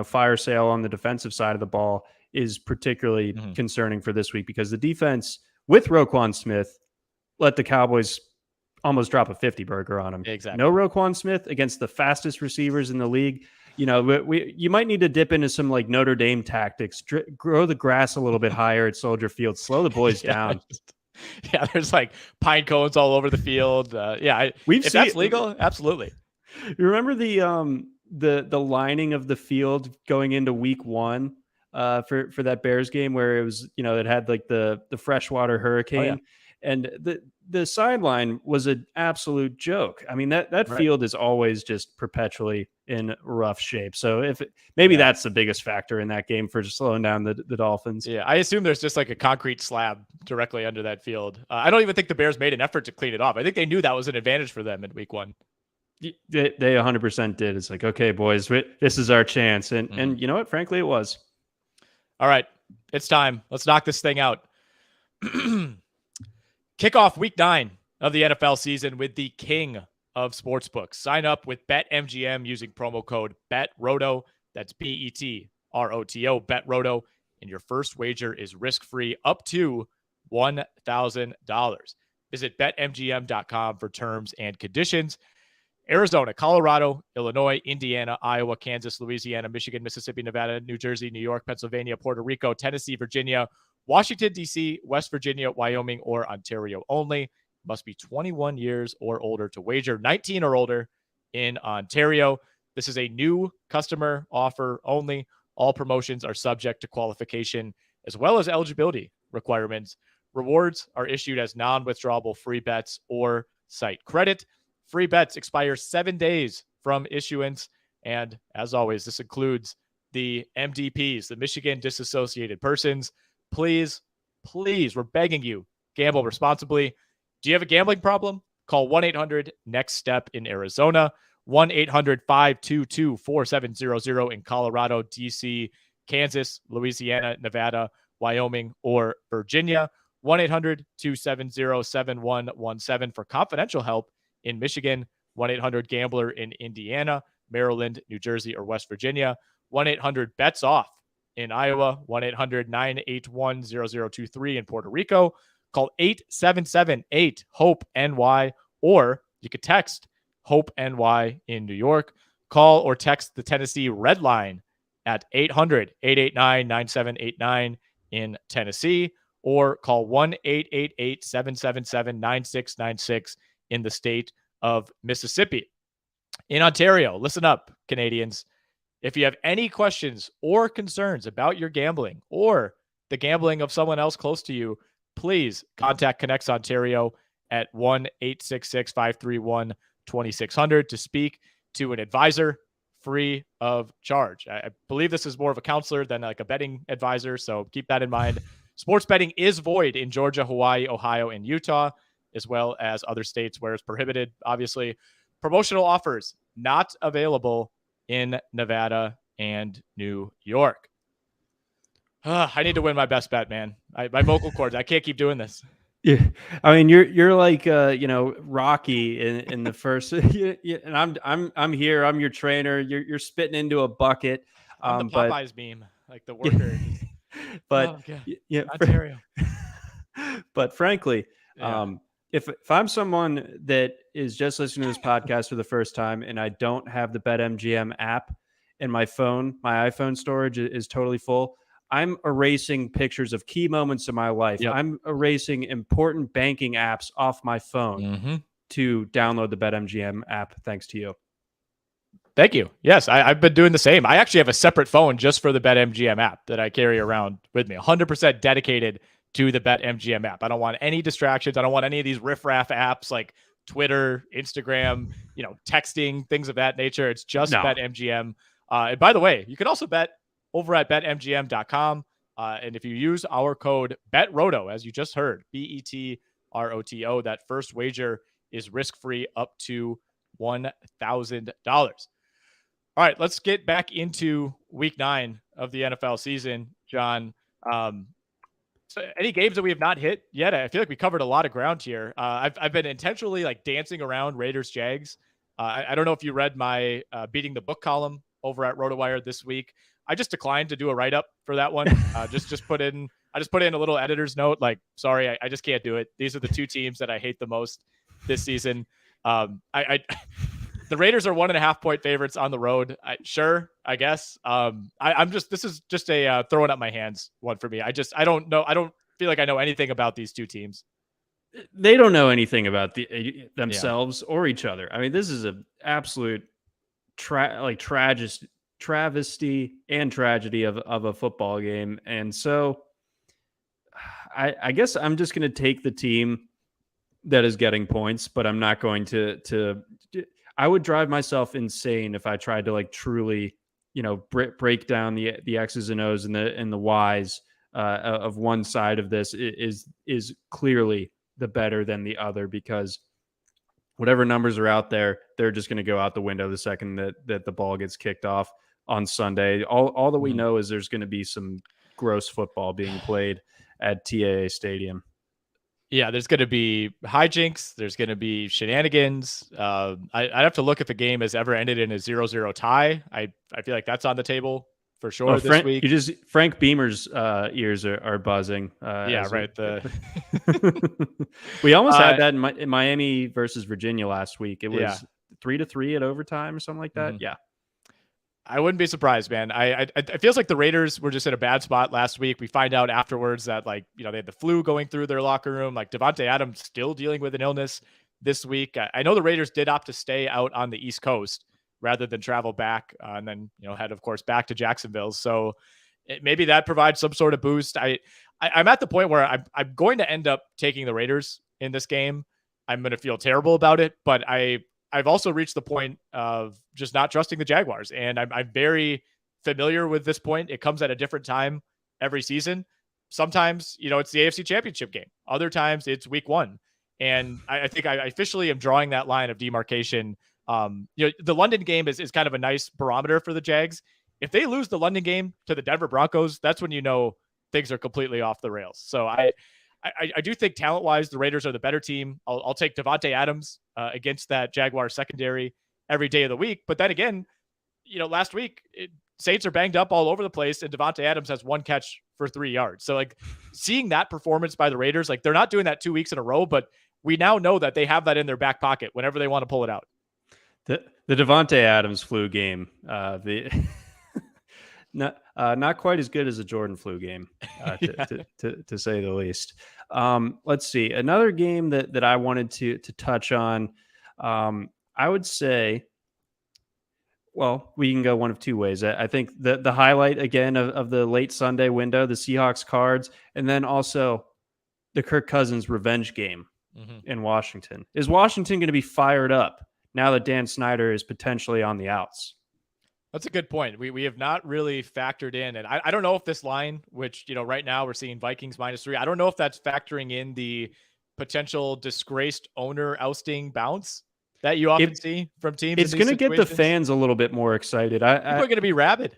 Speaker 2: fire sale on the defensive side of the ball is particularly concerning for this week, because the defense with Roquan Smith let the Cowboys almost drop a 50 burger on him.
Speaker 1: Exactly.
Speaker 2: No Roquan Smith against the fastest receivers in the league. You might need to dip into some like Notre Dame tactics, grow the grass a little bit higher at Soldier Field, slow the boys down.
Speaker 1: Yeah, there's like pine cones all over the field. If that's legal, absolutely.
Speaker 2: You remember the lining of the field going into week 1 for that Bears game, where it was, it had like the freshwater hurricane, and the sideline was an absolute joke. I mean, that field is always just perpetually in rough shape. So maybe that's the biggest factor in that game for just slowing down the Dolphins.
Speaker 1: Yeah, I assume there's just like a concrete slab directly under that field. I don't even think the Bears made an effort to clean it off. I think they knew that was an advantage for them in week 1.
Speaker 2: They 100% did. It's like, okay, boys, this is our chance. And you know what? Frankly, it was.
Speaker 1: All right, it's time. Let's knock this thing out. Kick off week 9 of the NFL season with the king of sportsbooks. Sign up with BetMGM using promo code BETROTO. That's BETROTO, BETROTO. And your first wager is risk-free up to $1,000. Visit BetMGM.com for terms and conditions. Arizona, Colorado, Illinois, Indiana, Iowa, Kansas, Louisiana, Michigan, Mississippi, Nevada, New Jersey, New York, Pennsylvania, Puerto Rico, Tennessee, Virginia, Washington, D.C., West Virginia, Wyoming, or Ontario only. Must be 21 years or older to wager, 19 or older in Ontario. This is a new customer offer only. All promotions are subject to qualification as well as eligibility requirements. Rewards are issued as non-withdrawable free bets or site credit. Free bets expire 7 days from issuance. And as always, this includes the MDPs, the Michigan Disassociated Persons. Please, we're begging you, gamble responsibly. Do you have a gambling problem? Call 1-800-NEXT-STEP in Arizona, 1-800-522-4700 in Colorado, D.C., Kansas, Louisiana, Nevada, Wyoming, or Virginia, 1-800-270-7117 for confidential help in Michigan, 1-800-GAMBLER in Indiana, Maryland, New Jersey, or West Virginia, 1-800-BETS-OFF in Iowa, 1-800-981-0023 in Puerto Rico. Call 877-8-HOPE-NY, or you could text HOPE-NY in New York. Call or text the Tennessee Red Line at 800-889-9789 in Tennessee, or call 1-888-777-9696 in the state of Mississippi. In Ontario, listen up, Canadians. If you have any questions or concerns about your gambling or the gambling of someone else close to you, please contact Connects Ontario at 1-866-531-12 888-848-2600 to speak to an advisor free of charge. I believe this is more of a counselor than like a betting advisor, so keep that in mind. Sports betting is void in Georgia, Hawaii, Ohio, and Utah, as well as other states where it's prohibited, obviously. Promotional offers not available in Nevada and New York. I need to win my best bet, man. My vocal cords, I can't keep doing this.
Speaker 2: Yeah, I mean, you're like Rocky in the first, and I'm here. I'm your trainer. You're spitting into a bucket.
Speaker 1: I'm the Popeyes meme, like the worker.
Speaker 2: But
Speaker 1: yeah, Ontario.
Speaker 2: But frankly,
Speaker 1: Yeah.
Speaker 2: If I'm someone that is just listening to this podcast for the first time and I don't have the BetMGM app and my iPhone storage is totally full, I'm erasing pictures of key moments of my life.
Speaker 1: Yep.
Speaker 2: I'm erasing important banking apps off my phone to download the BetMGM app. Thanks to you.
Speaker 1: Thank you. Yes, I've been doing the same. I actually have a separate phone just for the BetMGM app that I carry around with me, 100% dedicated to the BetMGM app. I don't want any distractions. I don't want any of these riffraff apps like Twitter, Instagram, texting, things of that nature. It's just BetMGM. And by the way, you can also bet over at betmgm.com. And if you use our code BETROTO, as you just heard, BETROTO, that first wager is risk-free up to $1,000. All right, let's get back into week 9 of the NFL season, John. So any games that we have not hit yet? I feel like we covered a lot of ground here. I've been intentionally like dancing around Raiders Jags. I don't know if you read my beating the book column over at RotoWire this week. I just declined to do a write up for that one. I just put in a little editor's note like, sorry, I just can't do it. These are the two teams that I hate the most this season. The Raiders are 1.5 point favorites on the road. Sure, I guess. This is just a throwing up my hands one for me. I don't know. I don't feel like I know anything about these two teams.
Speaker 2: They don't know anything about themselves or each other. I mean, this is an absolute travesty and tragedy of a football game. And so I guess I'm just going to take the team that is getting points, but I'm not going to I would drive myself insane if I tried to like truly, break down the X's and O's and the Y's of one side of this is clearly the better than the other, because whatever numbers are out there, they're just going to go out the window the second that the ball gets kicked off on Sunday. All that we know is there's going to be some gross football being played at TAA Stadium.
Speaker 1: Yeah, there's going to be hijinks. There's going to be shenanigans. I'd have to look if a game has ever ended in a 0-0 tie. I feel like that's on the table for sure this week.
Speaker 2: Frank Beamer's ears are buzzing.
Speaker 1: Yeah, right.
Speaker 2: We almost had that in Miami versus Virginia last week. It was 3-3 at overtime or something like that. Yeah.
Speaker 1: I wouldn't be surprised, man. It feels like the Raiders were just in a bad spot last week. We find out afterwards that they had the flu going through their locker room. Like Devontae Adams still dealing with an illness this week. I know the Raiders did opt to stay out on the East Coast rather than travel back and then, head of course back to Jacksonville. So maybe that provides some sort of boost. I'm at the point where I'm going to end up taking the Raiders in this game. I'm going to feel terrible about it, but I've also reached the point of just not trusting the Jaguars. And I'm very familiar with this point. It comes at a different time every season. Sometimes, it's the AFC Championship game. Other times it's week 1. And I think I officially am drawing that line of demarcation. The London game is kind of a nice barometer for the Jags. If they lose the London game to the Denver Broncos, that's when things are completely off the rails. So I do think talent-wise, the Raiders are the better team. I'll take Devontae Adams against that Jaguar secondary every day of the week. But then again, last week, Saints are banged up all over the place, and Devontae Adams has 1 catch for 3 yards. So, seeing that performance by the Raiders, they're not doing that 2 weeks in a row, but we now know that they have that in their back pocket whenever they want to pull it out.
Speaker 2: The Devontae Adams flu game, not quite as good as a Jordan flu game, to say the least. Let's see. Another game that I wanted to touch on, I would say, well, we can go one of two ways. I think the highlight, again, of the late Sunday window, the Seahawks Cards, and then also the Kirk Cousins revenge game in Washington. Is Washington going to be fired up now that Dan Snyder is potentially on the outs.
Speaker 1: That's a good point. We have not really factored in, and I don't know if this line, which, right now we're seeing Vikings -3, I don't know if that's factoring in the potential disgraced owner ousting bounce that you often see from teams.
Speaker 2: It's going to get the fans a little bit more excited.
Speaker 1: People are going to be rabid.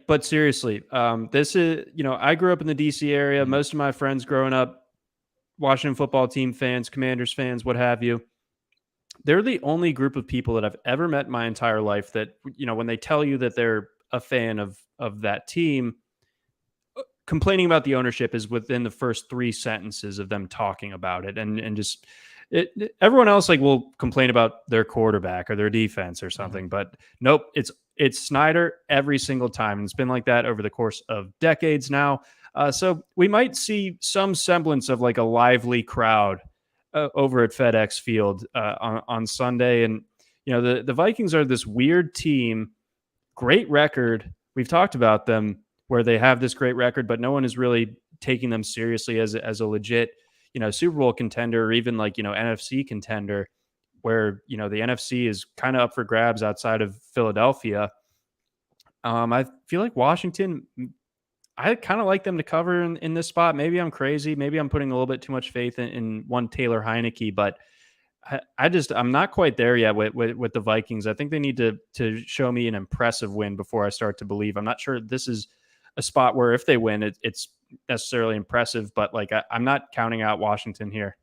Speaker 2: But seriously, this is, I grew up in the DC area. Most of my friends growing up, Washington football team fans, Commanders fans, what have you. They're the only group of people that I've ever met in my entire life that, when they tell you that they're a fan of that team, complaining about the ownership is within the first 3 sentences of them talking about it. And just everyone else will complain about their quarterback or their defense or something, but nope, it's Snyder every single time. And it's been like that over the course of decades now. So we might see some semblance of a lively crowd over at FedEx Field on Sunday. And, the Vikings are this weird team, great record. We've talked about them where they have this great record, but no one is really taking them seriously as a legit, Super Bowl contender, or even NFC contender, where, the NFC is kind of up for grabs outside of Philadelphia. I feel like Washington, I kind of like them to cover in this spot. Maybe I'm crazy. Maybe I'm putting a little bit too much faith in one Taylor Heineke, but I'm not quite there yet with the Vikings. I think they need to show me an impressive win before I start to believe. I'm not sure this is a spot where if they win, it's necessarily impressive, but I'm not counting out Washington here.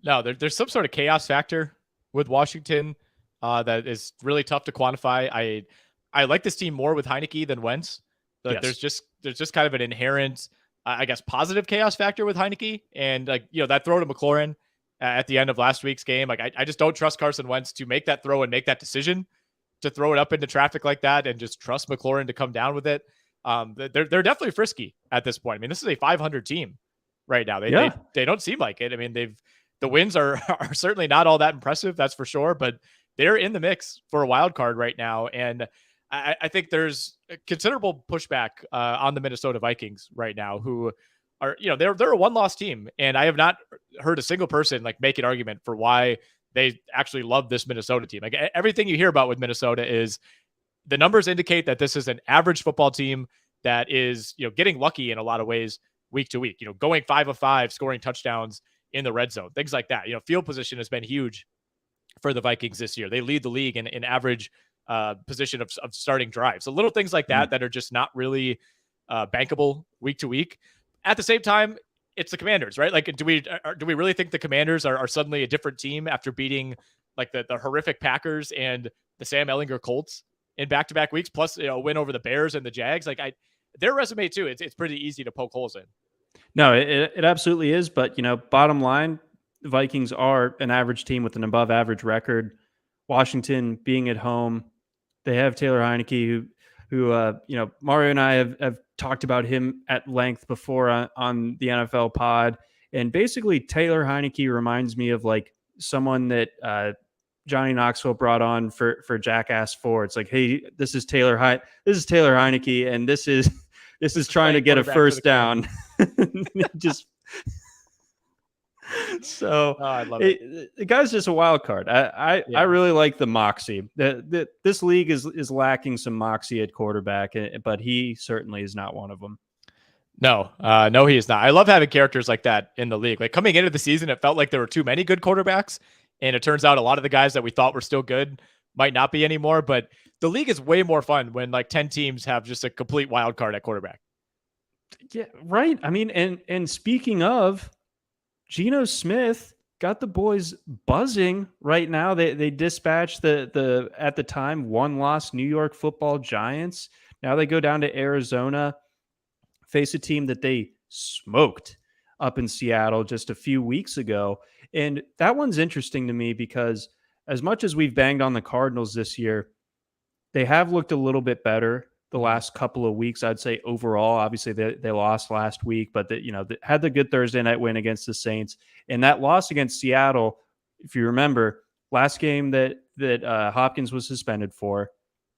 Speaker 1: No, there's some sort of chaos factor with Washington that is really tough to quantify. I like this team more with Heineke than Wentz. Yes. There's just kind of an inherent, I guess, positive chaos factor with Heineke, and that throw to McLaurin at the end of last week's game. I just don't trust Carson Wentz to make that throw and make that decision to throw it up into traffic like that, and just trust McLaurin to come down with it. They're definitely frisky at this point. I mean, this is a 500 team right now. They don't seem like it. I mean, the wins are certainly not all that impressive, that's for sure, but they're in the mix for a wild card right now, and I think there's a considerable pushback on the Minnesota Vikings right now, who are, they're a one-loss team, and I have not heard a single person make an argument for why they actually love this Minnesota team. Everything you hear about with Minnesota is the numbers indicate that this is an average football team that is, getting lucky in a lot of ways week to week, going 5 of 5, scoring touchdowns in the red zone, things like that. Field position has been huge for the Vikings this year. They lead the league in average position of starting drives. So little things like that that are just not really bankable week to week. At the same time, it's the Commanders, right? Do we really think the Commanders are suddenly a different team after beating the horrific Packers and the Sam Ehlinger Colts in back-to-back weeks, plus a win over the Bears and the Jags? Their resume too, it's pretty easy to poke holes in.
Speaker 2: No, it absolutely is. But bottom line, the Vikings are an average team with an above average record. Washington being at home, they have Taylor Heineke, who Mario and I have talked about him at length before on the NFL pod. And basically, Taylor Heineke reminds me of someone that Johnny Knoxville brought on for Jackass 4. It's hey, this is Taylor Heineke, and this is trying to get a first down. Just so I love it. The guy's just a wild card. I really like the moxie. This league is lacking some moxie at quarterback, but he certainly is not one of them.
Speaker 1: No, he is not. I love having characters like that in the league. Coming into the season, it felt like there were too many good quarterbacks, and it turns out a lot of the guys that we thought were still good might not be anymore. But the league is way more fun when 10 teams have just a complete wild card at quarterback.
Speaker 2: Yeah, right. I mean, and speaking of, Geno Smith got the boys buzzing right now. They dispatched the at the time 1-loss New York Football Giants. Now they go down to Arizona, face a team that they smoked up in Seattle just a few weeks ago. And that one's interesting to me because as much as we've banged on the Cardinals this year, they have looked a little bit better the last couple of weeks. I'd say overall, obviously they lost last week, but they had the good Thursday night win against the Saints. And that loss against Seattle, if you remember, last game that Hopkins was suspended for,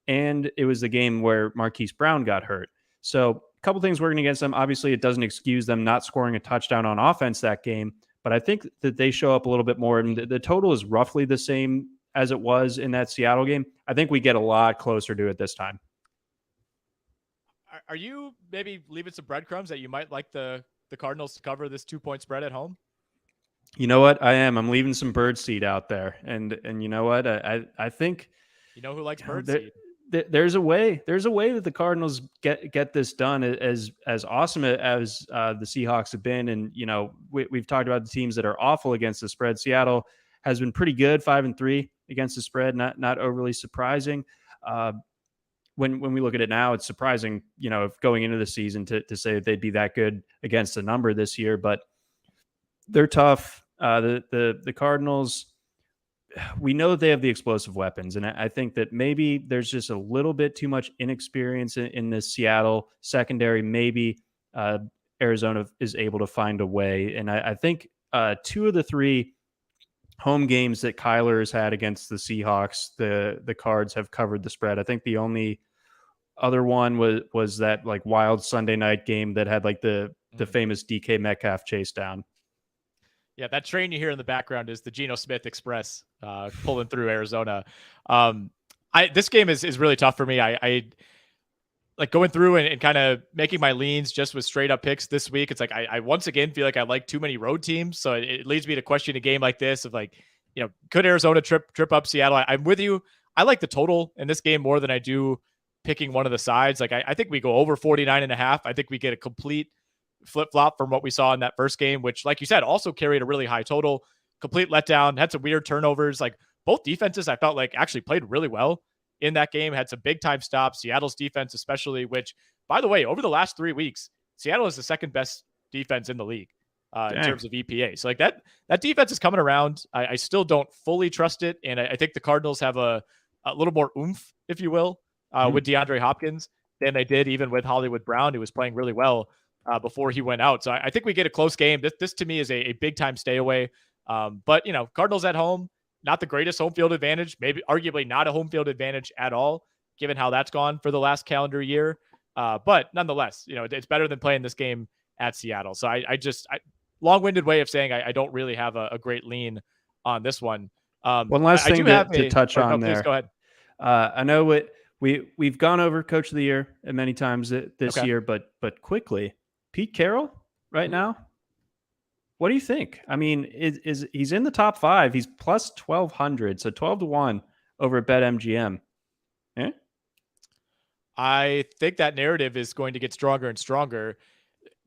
Speaker 2: and it was the game where Marquise Brown got hurt. So a couple things working against them. Obviously, it doesn't excuse them not scoring a touchdown on offense that game, but I think that they show up a little bit more. And the total is roughly the same as it was in that Seattle game. I think we get a lot closer to it this time.
Speaker 1: Are you maybe leaving some breadcrumbs that you might like the Cardinals to cover this 2-point spread at home?
Speaker 2: You know what? I am. I'm leaving some bird seed out there. And you know what? I think
Speaker 1: you know who likes bird seed.
Speaker 2: There's a way that the Cardinals get this done. As awesome as the Seahawks have been, and we've talked about the teams that are awful against the spread. Seattle has been pretty good, 5-3 against the spread, not overly surprising. When we look at it now, it's surprising, if going into the season to say that they'd be that good against the number this year, but they're tough. The Cardinals, we know that they have the explosive weapons, and I think that maybe there's just a little bit too much inexperience in this Seattle secondary. Maybe Arizona is able to find a way, and I think 2 of the 3 home games that Kyler has had against the Seahawks, the Cards have covered the spread. I think the only other one was that like wild Sunday night game that had like the famous DK Metcalf chase down.
Speaker 1: Yeah, that train you hear in the background is the Geno Smith Express pulling through Arizona. This game is really tough for me. I like going through and kind of making my leans just with straight up picks this week. It's like I once again feel like I like too many road teams. So it leads me to question a game like this of like, could Arizona trip up Seattle? I'm with you. I like the total in this game more than I do picking one of the sides. Like I think we go over 49.5. I think we get a complete flip-flop from what we saw in that first game, which, like you said, also carried a really high total. Complete letdown, had some weird turnovers. Like both defenses I felt like actually played really well in that game, had some big time stops. Seattle's defense especially, which, by the way, over the last 3 weeks, Seattle is the second best defense in the league in terms of EPA. So like that defense is coming around. I still don't fully trust it, and I think the Cardinals have a little more oomph, if you will, with DeAndre Hopkins than they did even with Hollywood Brown, who was playing really well before he went out. So I think we get a close game. This to me is a big time stay away. But Cardinals at home, not the greatest home field advantage, maybe arguably not a home field advantage at all, given how that's gone for the last calendar year. But nonetheless, it's better than playing this game at Seattle. So I long-winded way of saying I don't really have a great lean on this one.
Speaker 2: One last thing to touch on there.
Speaker 1: Please go ahead.
Speaker 2: I know we've gone over Coach of the Year many times this year, but quickly, Pete Carroll right now, what do you think? I mean, he's in the top 5. He's plus 1,200, so 12-1 over at BetMGM. Yeah?
Speaker 1: I think that narrative is going to get stronger and stronger.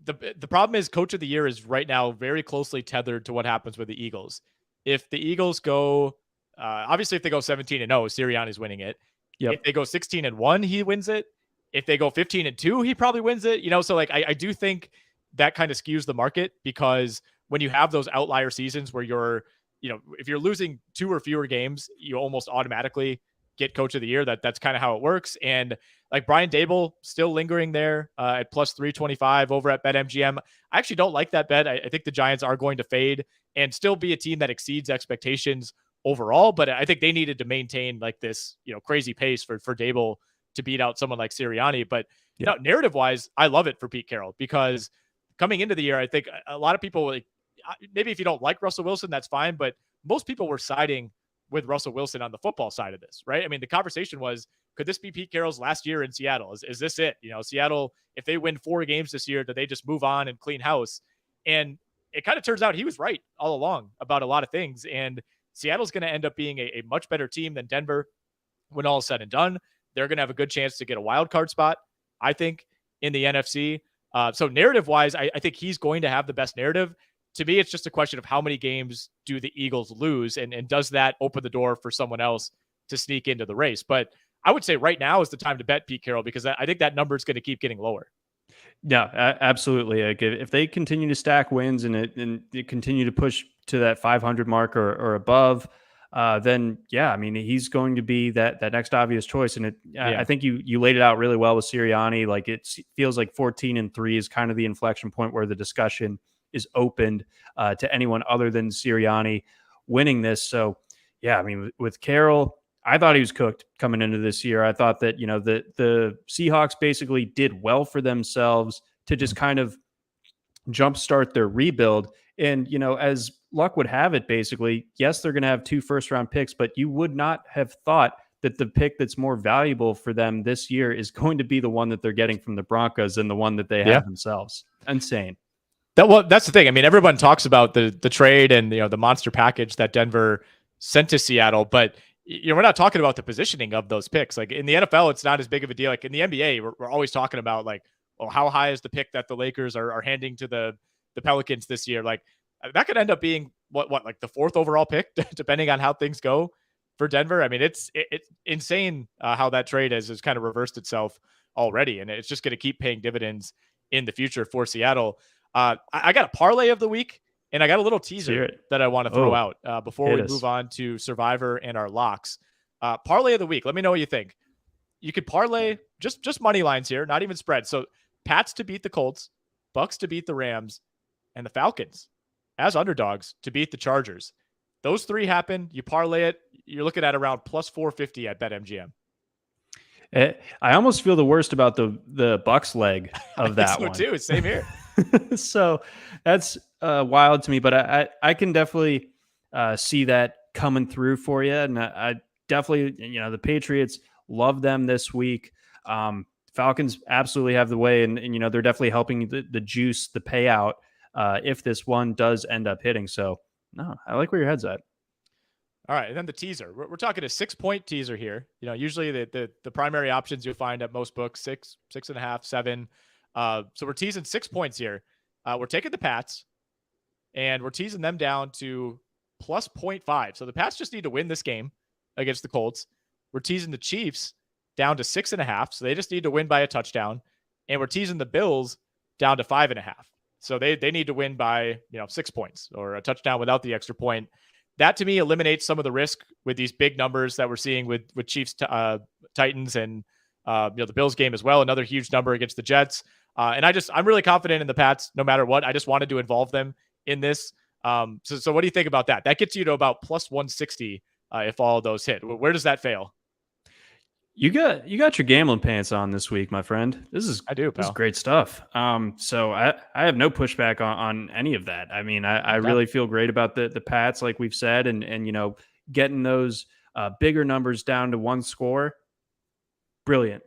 Speaker 1: The problem is Coach of the Year is right now very closely tethered to what happens with the Eagles. If the Eagles go, obviously if they go 17-0, Sirianni's winning it. Yep. If they go 16-1, he wins it. If they go 15-2, he probably wins it. So like I do think that kind of skews the market, because when you have those outlier seasons where you're, if you're losing 2 or fewer games, you almost automatically get Coach of the Year. That's kind of how it works. And like Brian Daboll still lingering there at plus 325 over at BetMGM. I actually don't like that bet. I think the Giants are going to fade and still be a team that exceeds expectations overall, but I think they needed to maintain like this, crazy pace for Daboll to beat out someone like Sirianni. But narrative wise, I love it for Pete Carroll, because coming into the year, I think a lot of people, like, maybe if you don't like Russell Wilson, that's fine, but most people were siding with Russell Wilson on the football side of this, right? I mean, the conversation was, could this be Pete Carroll's last year in Seattle? Is this it? Seattle, if they win 4 games this year, do they just move on and clean house? And it kind of turns out he was right all along about a lot of things. And Seattle's going to end up being a much better team than Denver when all is said and done. They're going to have a good chance to get a wild card spot, I think, in the NFC. So narrative-wise, I think he's going to have the best narrative. To me, it's just a question of how many games do the Eagles lose, and does that open the door for someone else to sneak into the race? But I would say right now is the time to bet Pete Carroll, because I think that number is going to keep getting lower.
Speaker 2: Yeah, absolutely. Like if they continue to stack wins and continue to push to that 500 mark or above, then I mean, he's going to be that next obvious choice. And I think you laid it out really well with Sirianni. Like it feels like 14-3 is kind of the inflection point where the discussion is opened to anyone other than Sirianni winning this. So I mean, with Carroll, I thought he was cooked coming into this year. I thought that, the Seahawks basically did well for themselves to just kind of jumpstart their rebuild. And, as luck would have it, basically, yes, they're going to have 2 first-round picks, but you would not have thought that the pick that's more valuable for them this year is going to be the one that they're getting from the Broncos than the one that they have themselves. Insane.
Speaker 1: That's the thing. I mean, everyone talks about the trade and the monster package that Denver sent to Seattle, but we're not talking about the positioning of those picks. Like in the NFL, it's not as big of a deal. Like in the NBA, we're always talking about like, well, how high is the pick that the Lakers are handing to the Pelicans this year? Like that could end up being what like the 4th overall pick, depending on how things go for Denver. I mean, it's insane how that trade has kind of reversed itself already, and it's just going to keep paying dividends in the future for Seattle. I got a parlay of the week, and I got a little teaser that I want to throw out before we move on to Survivor and our locks. Parlay of the week. Let me know what you think. You could parlay just money lines here, not even spread. So Pats to beat the Colts, Bucks to beat the Rams, and the Falcons as underdogs to beat the Chargers. Those 3 happen. You parlay it. You're looking at around plus 450 at BetMGM.
Speaker 2: I almost feel the worst about the Bucks leg of that one
Speaker 1: too. Same here.
Speaker 2: So that's wild to me, but I can definitely see that coming through for you. And I definitely, the Patriots love them this week. Falcons absolutely have the way, and they're definitely helping the juice, the payout, if this one does end up hitting. So no, I like where your head's at.
Speaker 1: All right, and then the teaser. We're talking a 6-point teaser here. Usually the primary options you'll find at most books, 6, 6.5, 7. So we're teasing 6 points here. We're taking the Pats, and we're teasing them down to plus 0.5. So the Pats just need to win this game against the Colts. We're teasing the Chiefs down to 6.5. So they just need to win by a touchdown. And we're teasing the Bills down to 5.5. So they need to win by 6 points or a touchdown without the extra point. That to me eliminates some of the risk with these big numbers that we're seeing with Chiefs, Titans, and the Bills game as well. Another huge number against the Jets. And I'm really confident in the Pats no matter what. I just wanted to involve them in this. So what do you think about that? That gets you to about plus 160 if all of those hit. Where does that fail?
Speaker 2: You got your gambling pants on this week, my friend.
Speaker 1: I do, pal.
Speaker 2: This is great stuff. So I have no pushback on any of that. I mean, I really feel great about the Pats, like we've said, and getting those bigger numbers down to 1 score. Brilliant.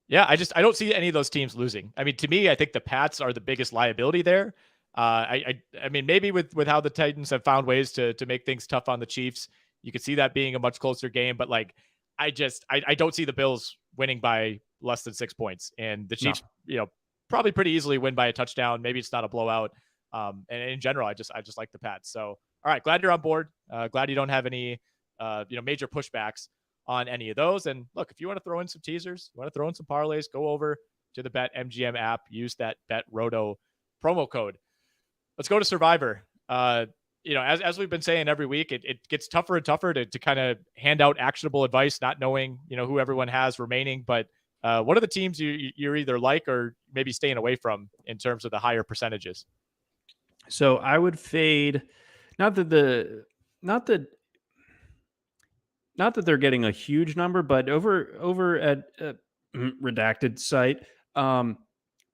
Speaker 1: Yeah, I don't see any of those teams losing. I mean, to me, I think the Pats are the biggest liability there. I mean, maybe with how the Titans have found ways to make things tough on the Chiefs, you could see that being a much closer game. But like, I don't see the Bills winning by less than 6 points, and the Chiefs, probably pretty easily win by a touchdown. Maybe it's not a blowout. And in general, I just like the Pats. So, all right, glad you're on board. Glad you don't have any, major pushbacks on any of those. And look, if you want to throw in some teasers, you want to throw in some parlays, go over to the BetMGM app, use that BetRoto promo code. Let's go to Survivor. As we've been saying every week, it gets tougher and tougher to kind of hand out actionable advice, not knowing, who everyone has remaining. But what are the teams you're either like or maybe staying away from in terms of the higher percentages?
Speaker 2: So I would fade, not that they're getting a huge number, but over at redacted site,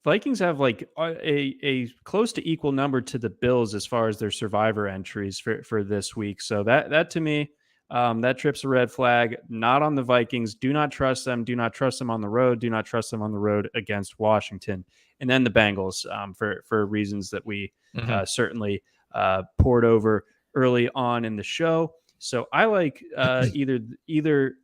Speaker 2: Vikings have like a close to equal number to the Bills as far as their Survivor entries for this week. So that to me, that trips a red flag. Not on the Vikings. Do not trust them. Do not trust them on the road. Do not trust them on the road against Washington. And then the Bengals for reasons that we certainly poured over early on in the show. So I like either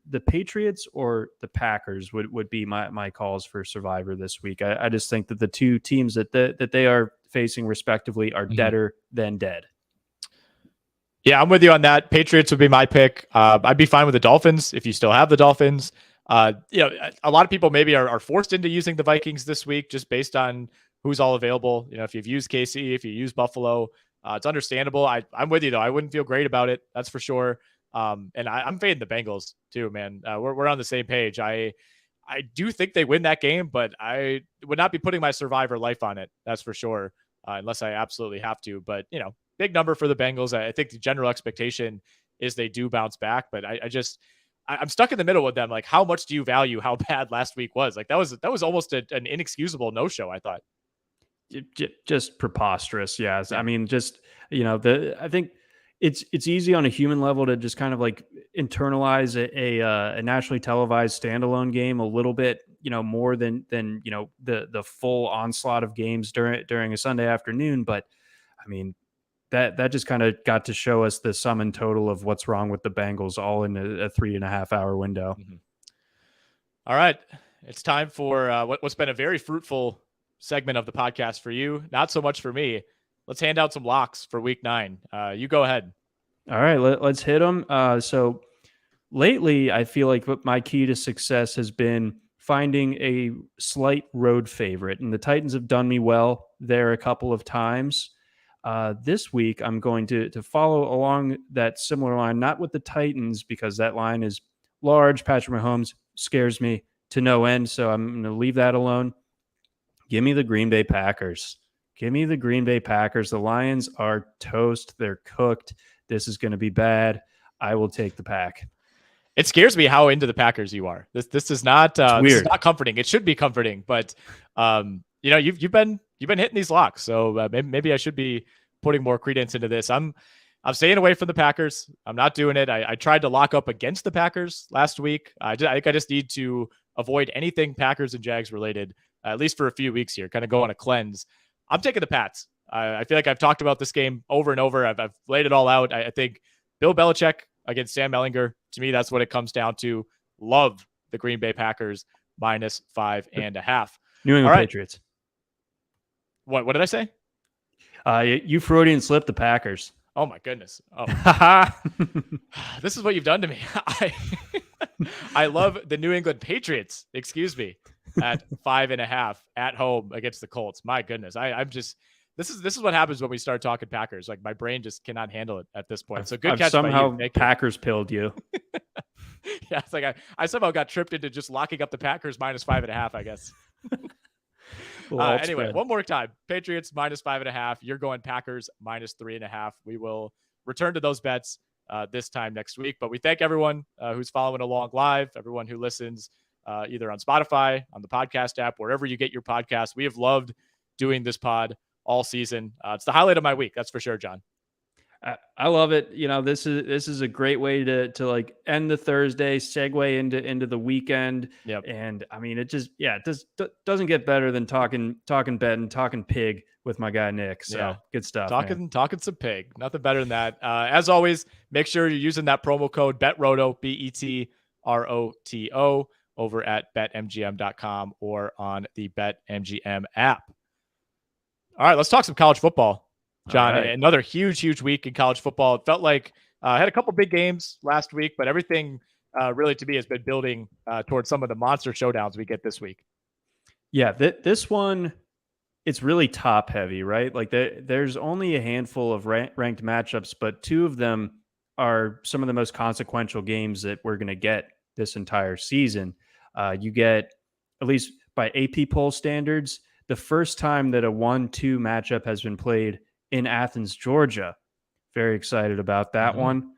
Speaker 2: the Patriots or the Packers would be my calls for Survivor this week. I just think that the two teams that they are facing respectively are deader than dead.
Speaker 1: Yeah, I'm with you on that. Patriots would be my pick. I'd be fine with the Dolphins if you still have the Dolphins. A lot of people maybe are forced into using the Vikings this week just based on who's all available. If you've used KC, if you use Buffalo, it's understandable. I'm with you though. I wouldn't feel great about it. That's for sure. And I'm fading the Bengals too, man. We're on the same page. I do think they win that game, but I would not be putting my Survivor life on it. That's for sure. Unless I absolutely have to, but big number for the Bengals. I think the general expectation is they do bounce back, but I'm stuck in the middle with them. Like, how much do you value how bad last week was? Like that was almost an inexcusable no-show, I thought.
Speaker 2: Just preposterous. Yes.
Speaker 1: Yeah.
Speaker 2: I mean, just, I think it's easy on a human level to just kind of like internalize a nationally televised standalone game a little bit, more than the full onslaught of games during a Sunday afternoon. But I mean, that just kind of got to show us the sum and total of what's wrong with the Bengals all in a 3.5 hour window.
Speaker 1: Mm-hmm. All right. It's time for what's been a very fruitful segment of the podcast for you. Not so much for me. Let's hand out some locks for week 9. You go ahead.
Speaker 2: All right, let's hit them. So lately, I feel like what my key to success has been finding a slight road favorite, and the Titans have done me well there a couple of times. This week, I'm going to follow along that similar line, not with the Titans because that line is large. Patrick Mahomes scares me to no end, so I'm going to leave that alone. Give me the Green Bay Packers. Give me the Green Bay Packers. The Lions are toast. They're cooked. This is going to be bad. I will take the Pack.
Speaker 1: It scares me how into the Packers you are. This is not this is not comforting. It should be comforting, but you've been hitting these locks, so maybe I should be putting more credence into this. I'm staying away from the Packers. I'm not doing it. I tried to lock up against the Packers last week. I think I just need to avoid anything Packers and Jags related, at least for a few weeks here. Kind of go on a cleanse. I'm taking the Pats. I feel like I've talked about this game over and over. I've laid it all out. I think Bill Belichick against Sam Ehlinger, to me, that's what it comes down to. Love the Green Bay Packers -5.5.
Speaker 2: New England Patriots.
Speaker 1: What did I say?
Speaker 2: You Freudian slipped the Packers.
Speaker 1: Oh my goodness. Oh. This is what you've done to me. I love the New England Patriots, excuse me, at 5.5 at home against the Colts. My goodness. I'm just, this is what happens when we start talking Packers. Like my brain just cannot handle it at this point. So good catch.
Speaker 2: Somehow Packers pilled you.
Speaker 1: Yeah. It's like I somehow got tripped into just locking up the Packers -5.5, I guess. Anyway, one more time. Patriots -5.5. You're going Packers -3.5. We will return to those bets this time next week. But we thank everyone who's following along live, everyone who listens either on Spotify, on the podcast app, wherever you get your podcast. We have loved doing this pod all season. It's the highlight of my week. That's for sure, John.
Speaker 2: I love it. This is a great way to like end the Thursday, segue into the weekend.
Speaker 1: Yep.
Speaker 2: And I mean, it doesn't get better than talking bet and talking pig with my guy Nick. So yeah. Good stuff.
Speaker 1: Talking some pig. Nothing better than that. As always, make sure you're using that promo code BETROTO, BETROTO, over at betmgm.com or on the BetMGM app. All right, let's talk some college football. John, right. Another huge week in college football. It felt like I had a couple big games last week, but everything really to me has been building towards some of the monster showdowns we get this week.
Speaker 2: Yeah, this one, it's really top heavy, right? Like there's only a handful of ranked matchups, but two of them are some of the most consequential games that we're going to get this entire season. You get, at least by AP poll standards, the first time that a 1-2 matchup has been played in Athens, Georgia. Very excited about that one.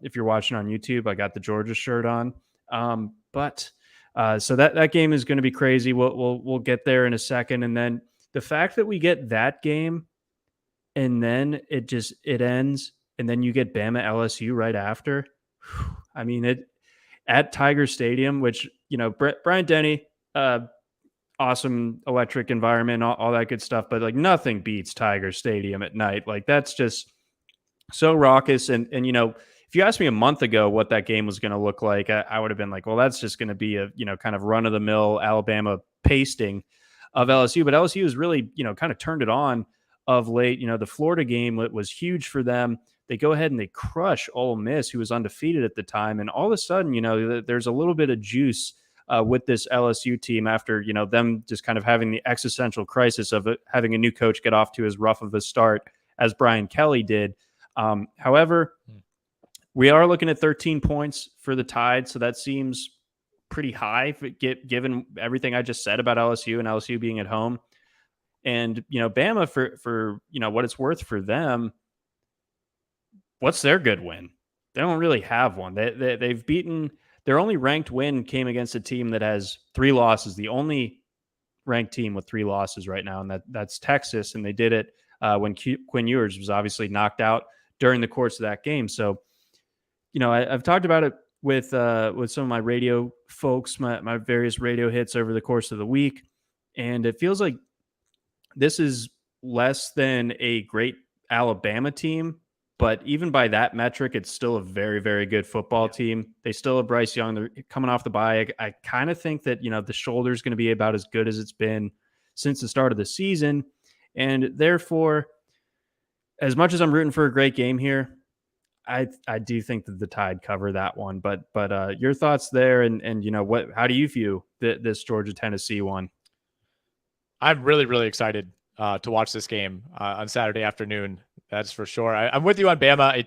Speaker 2: If you're watching on YouTube, I got the Georgia shirt on. So that game is going to be crazy. We'll get there in a second. And then the fact that we get that game and then it ends and then you get Bama LSU right after. I mean, it at Tiger Stadium, which, Bryant Denny, awesome electric environment, all that good stuff. But like nothing beats Tiger Stadium at night. Like that's just so raucous. And if you asked me a month ago what that game was going to look like, I would have been like, well, that's just going to be a, kind of run of the mill Alabama pasting of LSU. But LSU has really, kind of turned it on of late. The Florida game was huge for them. They go ahead and they crush Ole Miss, who was undefeated at the time. And all of a sudden, there's a little bit of juice with this LSU team after, them just kind of having the existential crisis of having a new coach get off to as rough of a start as Brian Kelly did. However, we are looking at 13 points for the Tide. So that seems pretty high given everything I just said about LSU and LSU being at home. And, Bama for what it's worth for them, what's their good win? They don't really have one. They've beaten... Their only ranked win came against a team that has 3 losses. The only ranked team with 3 losses right now, and that's Texas, and they did it when Quinn Ewers was obviously knocked out during the course of that game. So, I've talked about it with some of my radio folks, my various radio hits over the course of the week, and it feels like this is less than a great Alabama team, but even by that metric, it's still a very, very good football team. They still have Bryce Young. They're coming off the bye. I kind of think that, the shoulder is going to be about as good as it's been since the start of the season. And therefore, as much as I'm rooting for a great game here, I do think that the Tide cover that one. But your thoughts there, and how do you view this Georgia-Tennessee one?
Speaker 1: I'm really, really excited to watch this game on Saturday afternoon. That's for sure. I'm with you on Bama.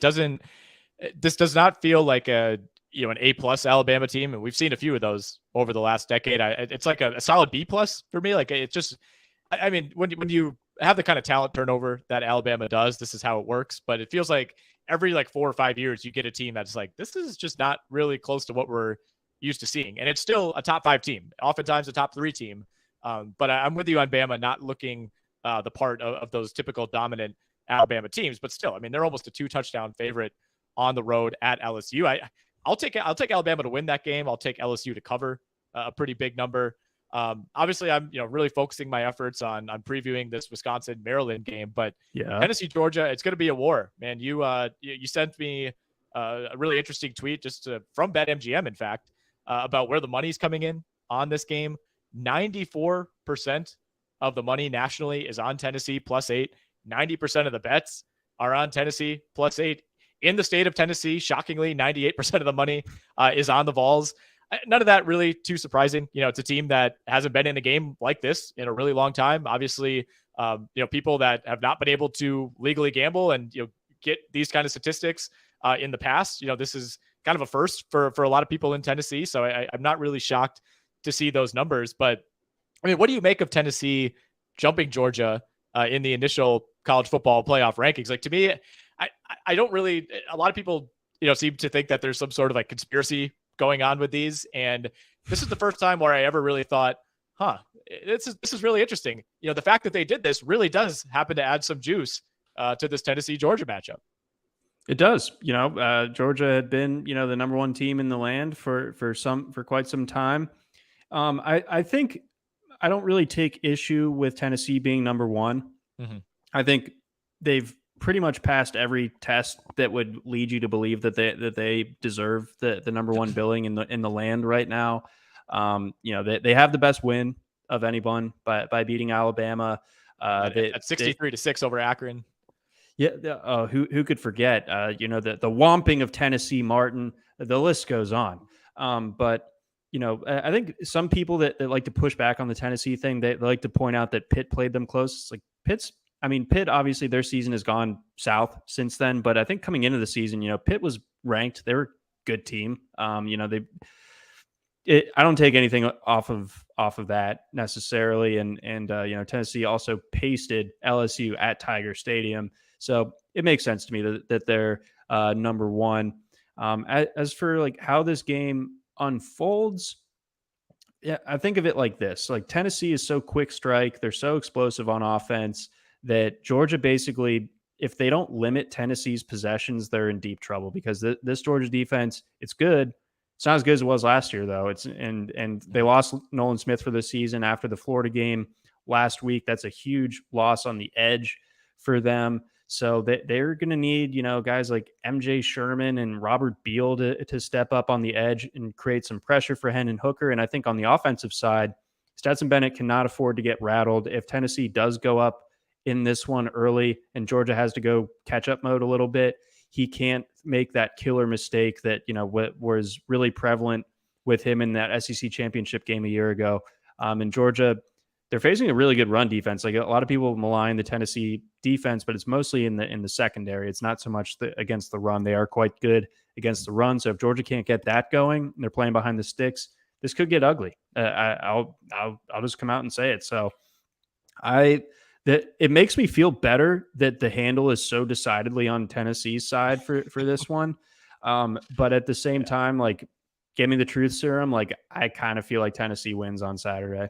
Speaker 1: This does not feel like an A+ Alabama team, and we've seen a few of those over the last decade. It's like a solid B+ for me. Like, it's just, I mean, when you have the kind of talent turnover that Alabama does, this is how it works. But it feels like every 4 or 5 years you get a team that's like, this is just not really close to what we're used to seeing, and it's still a top 5 team, oftentimes a top 3 team. But I'm with you on Bama not looking the part of those typical dominant Alabama teams, but still, I mean, they're almost a 2-touchdown favorite on the road at LSU. I'll take Alabama to win that game. I'll take LSU to cover a pretty big number. Obviously, I'm really focusing my efforts on previewing this Wisconsin-Maryland game, but Tennessee Georgia, it's going to be a war, man. You sent me a really interesting tweet from BetMGM, in fact, about where the money's coming in on this game. 94% of the money nationally is on Tennessee +8. 90% of the bets are on Tennessee +8. In the state of Tennessee, shockingly, 98% of the money is on the Vols. None of that really too surprising. It's a team that hasn't been in a game like this in a really long time. Obviously, people that have not been able to legally gamble and get these kind of statistics in the past. This is kind of a first for a lot of people in Tennessee. So I'm not really shocked to see those numbers. But I mean, what do you make of Tennessee jumping Georgia in the initial college football playoff rankings? Like, to me, I don't really, a lot of people, seem to think that there's some sort of conspiracy going on with these. And this is the first time where I ever really thought, this is really interesting. The fact that they did this really does happen to add some juice to this Tennessee Georgia matchup.
Speaker 2: It does. Georgia had been, the number 1 team in the land for quite some time. I think I don't really take issue with Tennessee being number 1.
Speaker 1: Mm-hmm.
Speaker 2: I think they've pretty much passed every test that would lead you to believe that they deserve the number 1 billing in the land right now. They have the best win of anyone by beating Alabama
Speaker 1: at 63-6 over Akron.
Speaker 2: Yeah, who could forget? The whomping of Tennessee Martin. The list goes on. But I think some people that like to push back on the Tennessee thing, they like to point out that Pitt played them close. It's like Pitt, obviously their season has gone south since then, but I think coming into the season, Pitt was ranked. They were a good team. I don't take anything off of that necessarily. And Tennessee also pasted LSU at Tiger Stadium. So it makes sense to me that they're number 1. As for how this game unfolds, I think of it like this. Tennessee is so quick strike. They're so explosive on offense that Georgia basically, if they don't limit Tennessee's possessions, they're in deep trouble, because this Georgia defense, it's good. It's not as good as it was last year, though. And they lost Nolan Smith for the season after the Florida game last week. That's a huge loss on the edge for them. So they're going to need, guys like MJ Sherman and Robert Beal to step up on the edge and create some pressure for Hendon Hooker. And I think on the offensive side, Stetson Bennett cannot afford to get rattled. If Tennessee does go up in this one early and Georgia has to go catch-up mode a little bit, he can't make that killer mistake that, was really prevalent with him in that SEC championship game a year ago. And Georgia, they're facing a really good run defense. A lot of people malign the Tennessee defense, but it's mostly in the secondary. It's not so much against the run. They are quite good against the run. So if Georgia can't get that going, and they're playing behind the sticks, this could get ugly. I'll just come out and say it. So it makes me feel better that the handle is so decidedly on Tennessee's side for this one. But at the same time, give me the truth serum. I kind of feel like Tennessee wins on Saturday.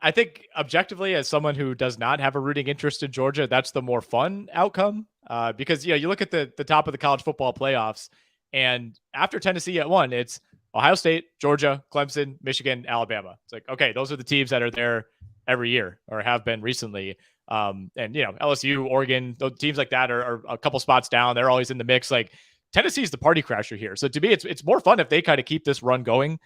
Speaker 1: I think objectively, as someone who does not have a rooting interest in Georgia, that's the more fun outcome. Because you look at the top of the college football playoffs, and after Tennessee at 1, it's Ohio State, Georgia, Clemson, Michigan, Alabama. It's like, okay, those are the teams that are there every year or have been recently. And LSU, Oregon, those teams like that are a couple spots down. They're always in the mix. Like Tennessee's the party crasher here. So to me, it's more fun if they kind of keep this run going.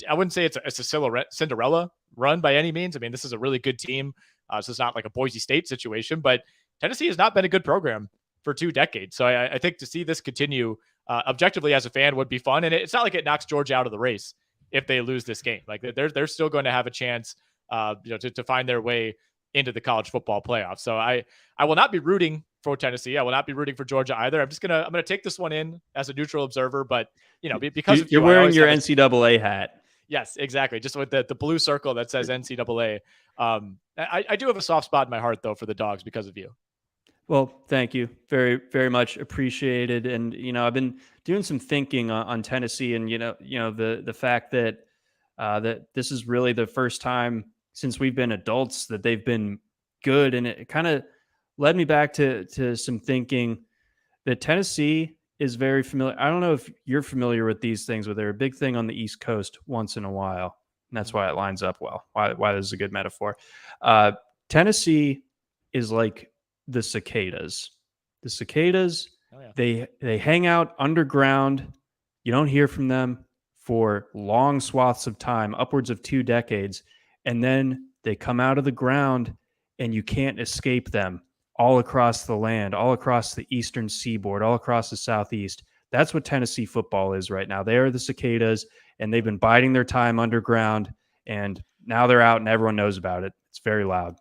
Speaker 1: I wouldn't say it's a Cinderella run by any means. I mean, this is a really good team. So it's not like a Boise State situation, but Tennessee has not been a good program for 2 decades. So I think to see this continue objectively as a fan would be fun. And it's not like it knocks Georgia out of the race if they lose this game. Like they're still going to have a chance, to find their way into the college football playoff. So I will not be rooting for Tennessee. I will not be rooting for Georgia either. I'm gonna take this one in as a neutral observer. But because
Speaker 2: you're wearing your NCAA hat.
Speaker 1: Yes, exactly. Just with the blue circle that says NCAA. I do have a soft spot in my heart though for the Dogs because of you.
Speaker 2: Well, thank you. Very, very much appreciated. And, I've been doing some thinking on Tennessee and, the fact that that this is really the first time since we've been adults that they've been good. And it kind of led me back to some thinking that Tennessee is very familiar. I don't know if you're familiar with these things, but they're a big thing on the East Coast once in a while. And that's why it lines up well, why this is a good metaphor. Tennessee is like the cicadas. The cicadas, oh, yeah. They hang out underground. You don't hear from them for long swaths of time, upwards of 2 decades. And then they come out of the ground and you can't escape them all across the land, all across the eastern seaboard, all across the southeast. That's what Tennessee football is right now. They are the cicadas, and they've been biding their time underground, and now they're out and everyone knows about it. It's very loud.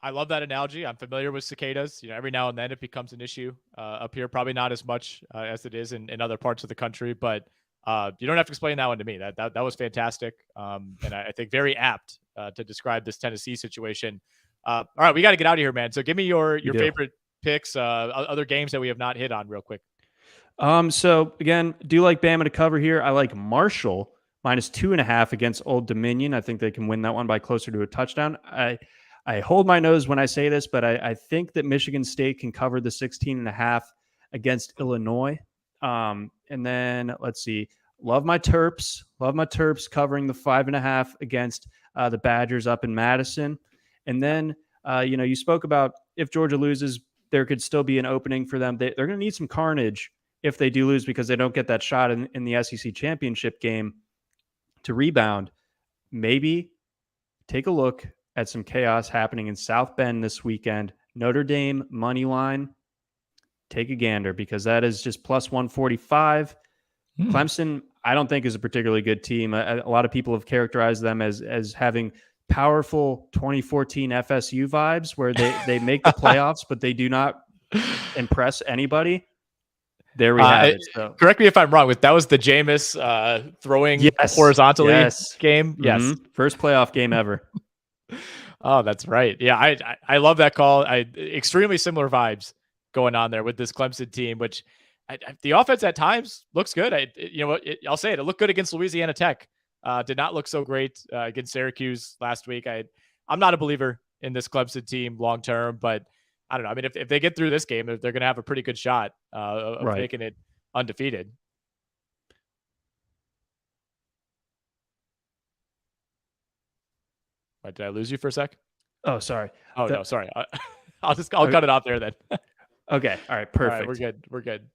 Speaker 1: I love that analogy. I'm familiar with cicadas. Every now and then it becomes an issue up here. Probably not as much as it is in other parts of the country, but you don't have to explain that one to me. That was fantastic, and I think very apt to describe this Tennessee situation. All right, we got to get out of here, man. So give me your favorite picks, other games that we have not hit on real quick.
Speaker 2: So again, do like Bama to cover here. I like Marshall -2.5 against Old Dominion. I think they can win that one by closer to a touchdown. I hold my nose when I say this, but I think that Michigan State can cover the 16.5 against Illinois. And then let's see. Love my Terps covering the 5.5 against the Badgers up in Madison. And then, you spoke about if Georgia loses, there could still be an opening for them. They're going to need some carnage if they do lose because they don't get that shot in the SEC championship game to rebound. Maybe take a look at some chaos happening in South Bend this weekend. Notre Dame money line. Take a gander because that is just +145. Clemson, I don't think is a particularly good team. A lot of people have characterized them as having powerful 2014 FSU vibes where they make the playoffs, but they do not impress anybody. There we have it. So.
Speaker 1: Correct me if I'm wrong. That was the Jameis throwing horizontally game.
Speaker 2: Mm-hmm.
Speaker 1: Yes.
Speaker 2: First playoff game ever.
Speaker 1: Oh, that's right. Yeah, I love that call. Extremely similar vibes going on there with this Clemson team, which the offense at times looks good. I'll say it. It looked good against Louisiana Tech. Did not look so great against Syracuse last week. I'm not a believer in this Clemson team long term, but I don't know. I mean, if they get through this game, they're going to have a pretty good shot of making it undefeated. Wait, did I lose you for a sec?
Speaker 2: Oh, sorry.
Speaker 1: Oh, no, sorry. I'll cut it off there then.
Speaker 2: Okay. All right. Perfect.
Speaker 1: All right, we're good.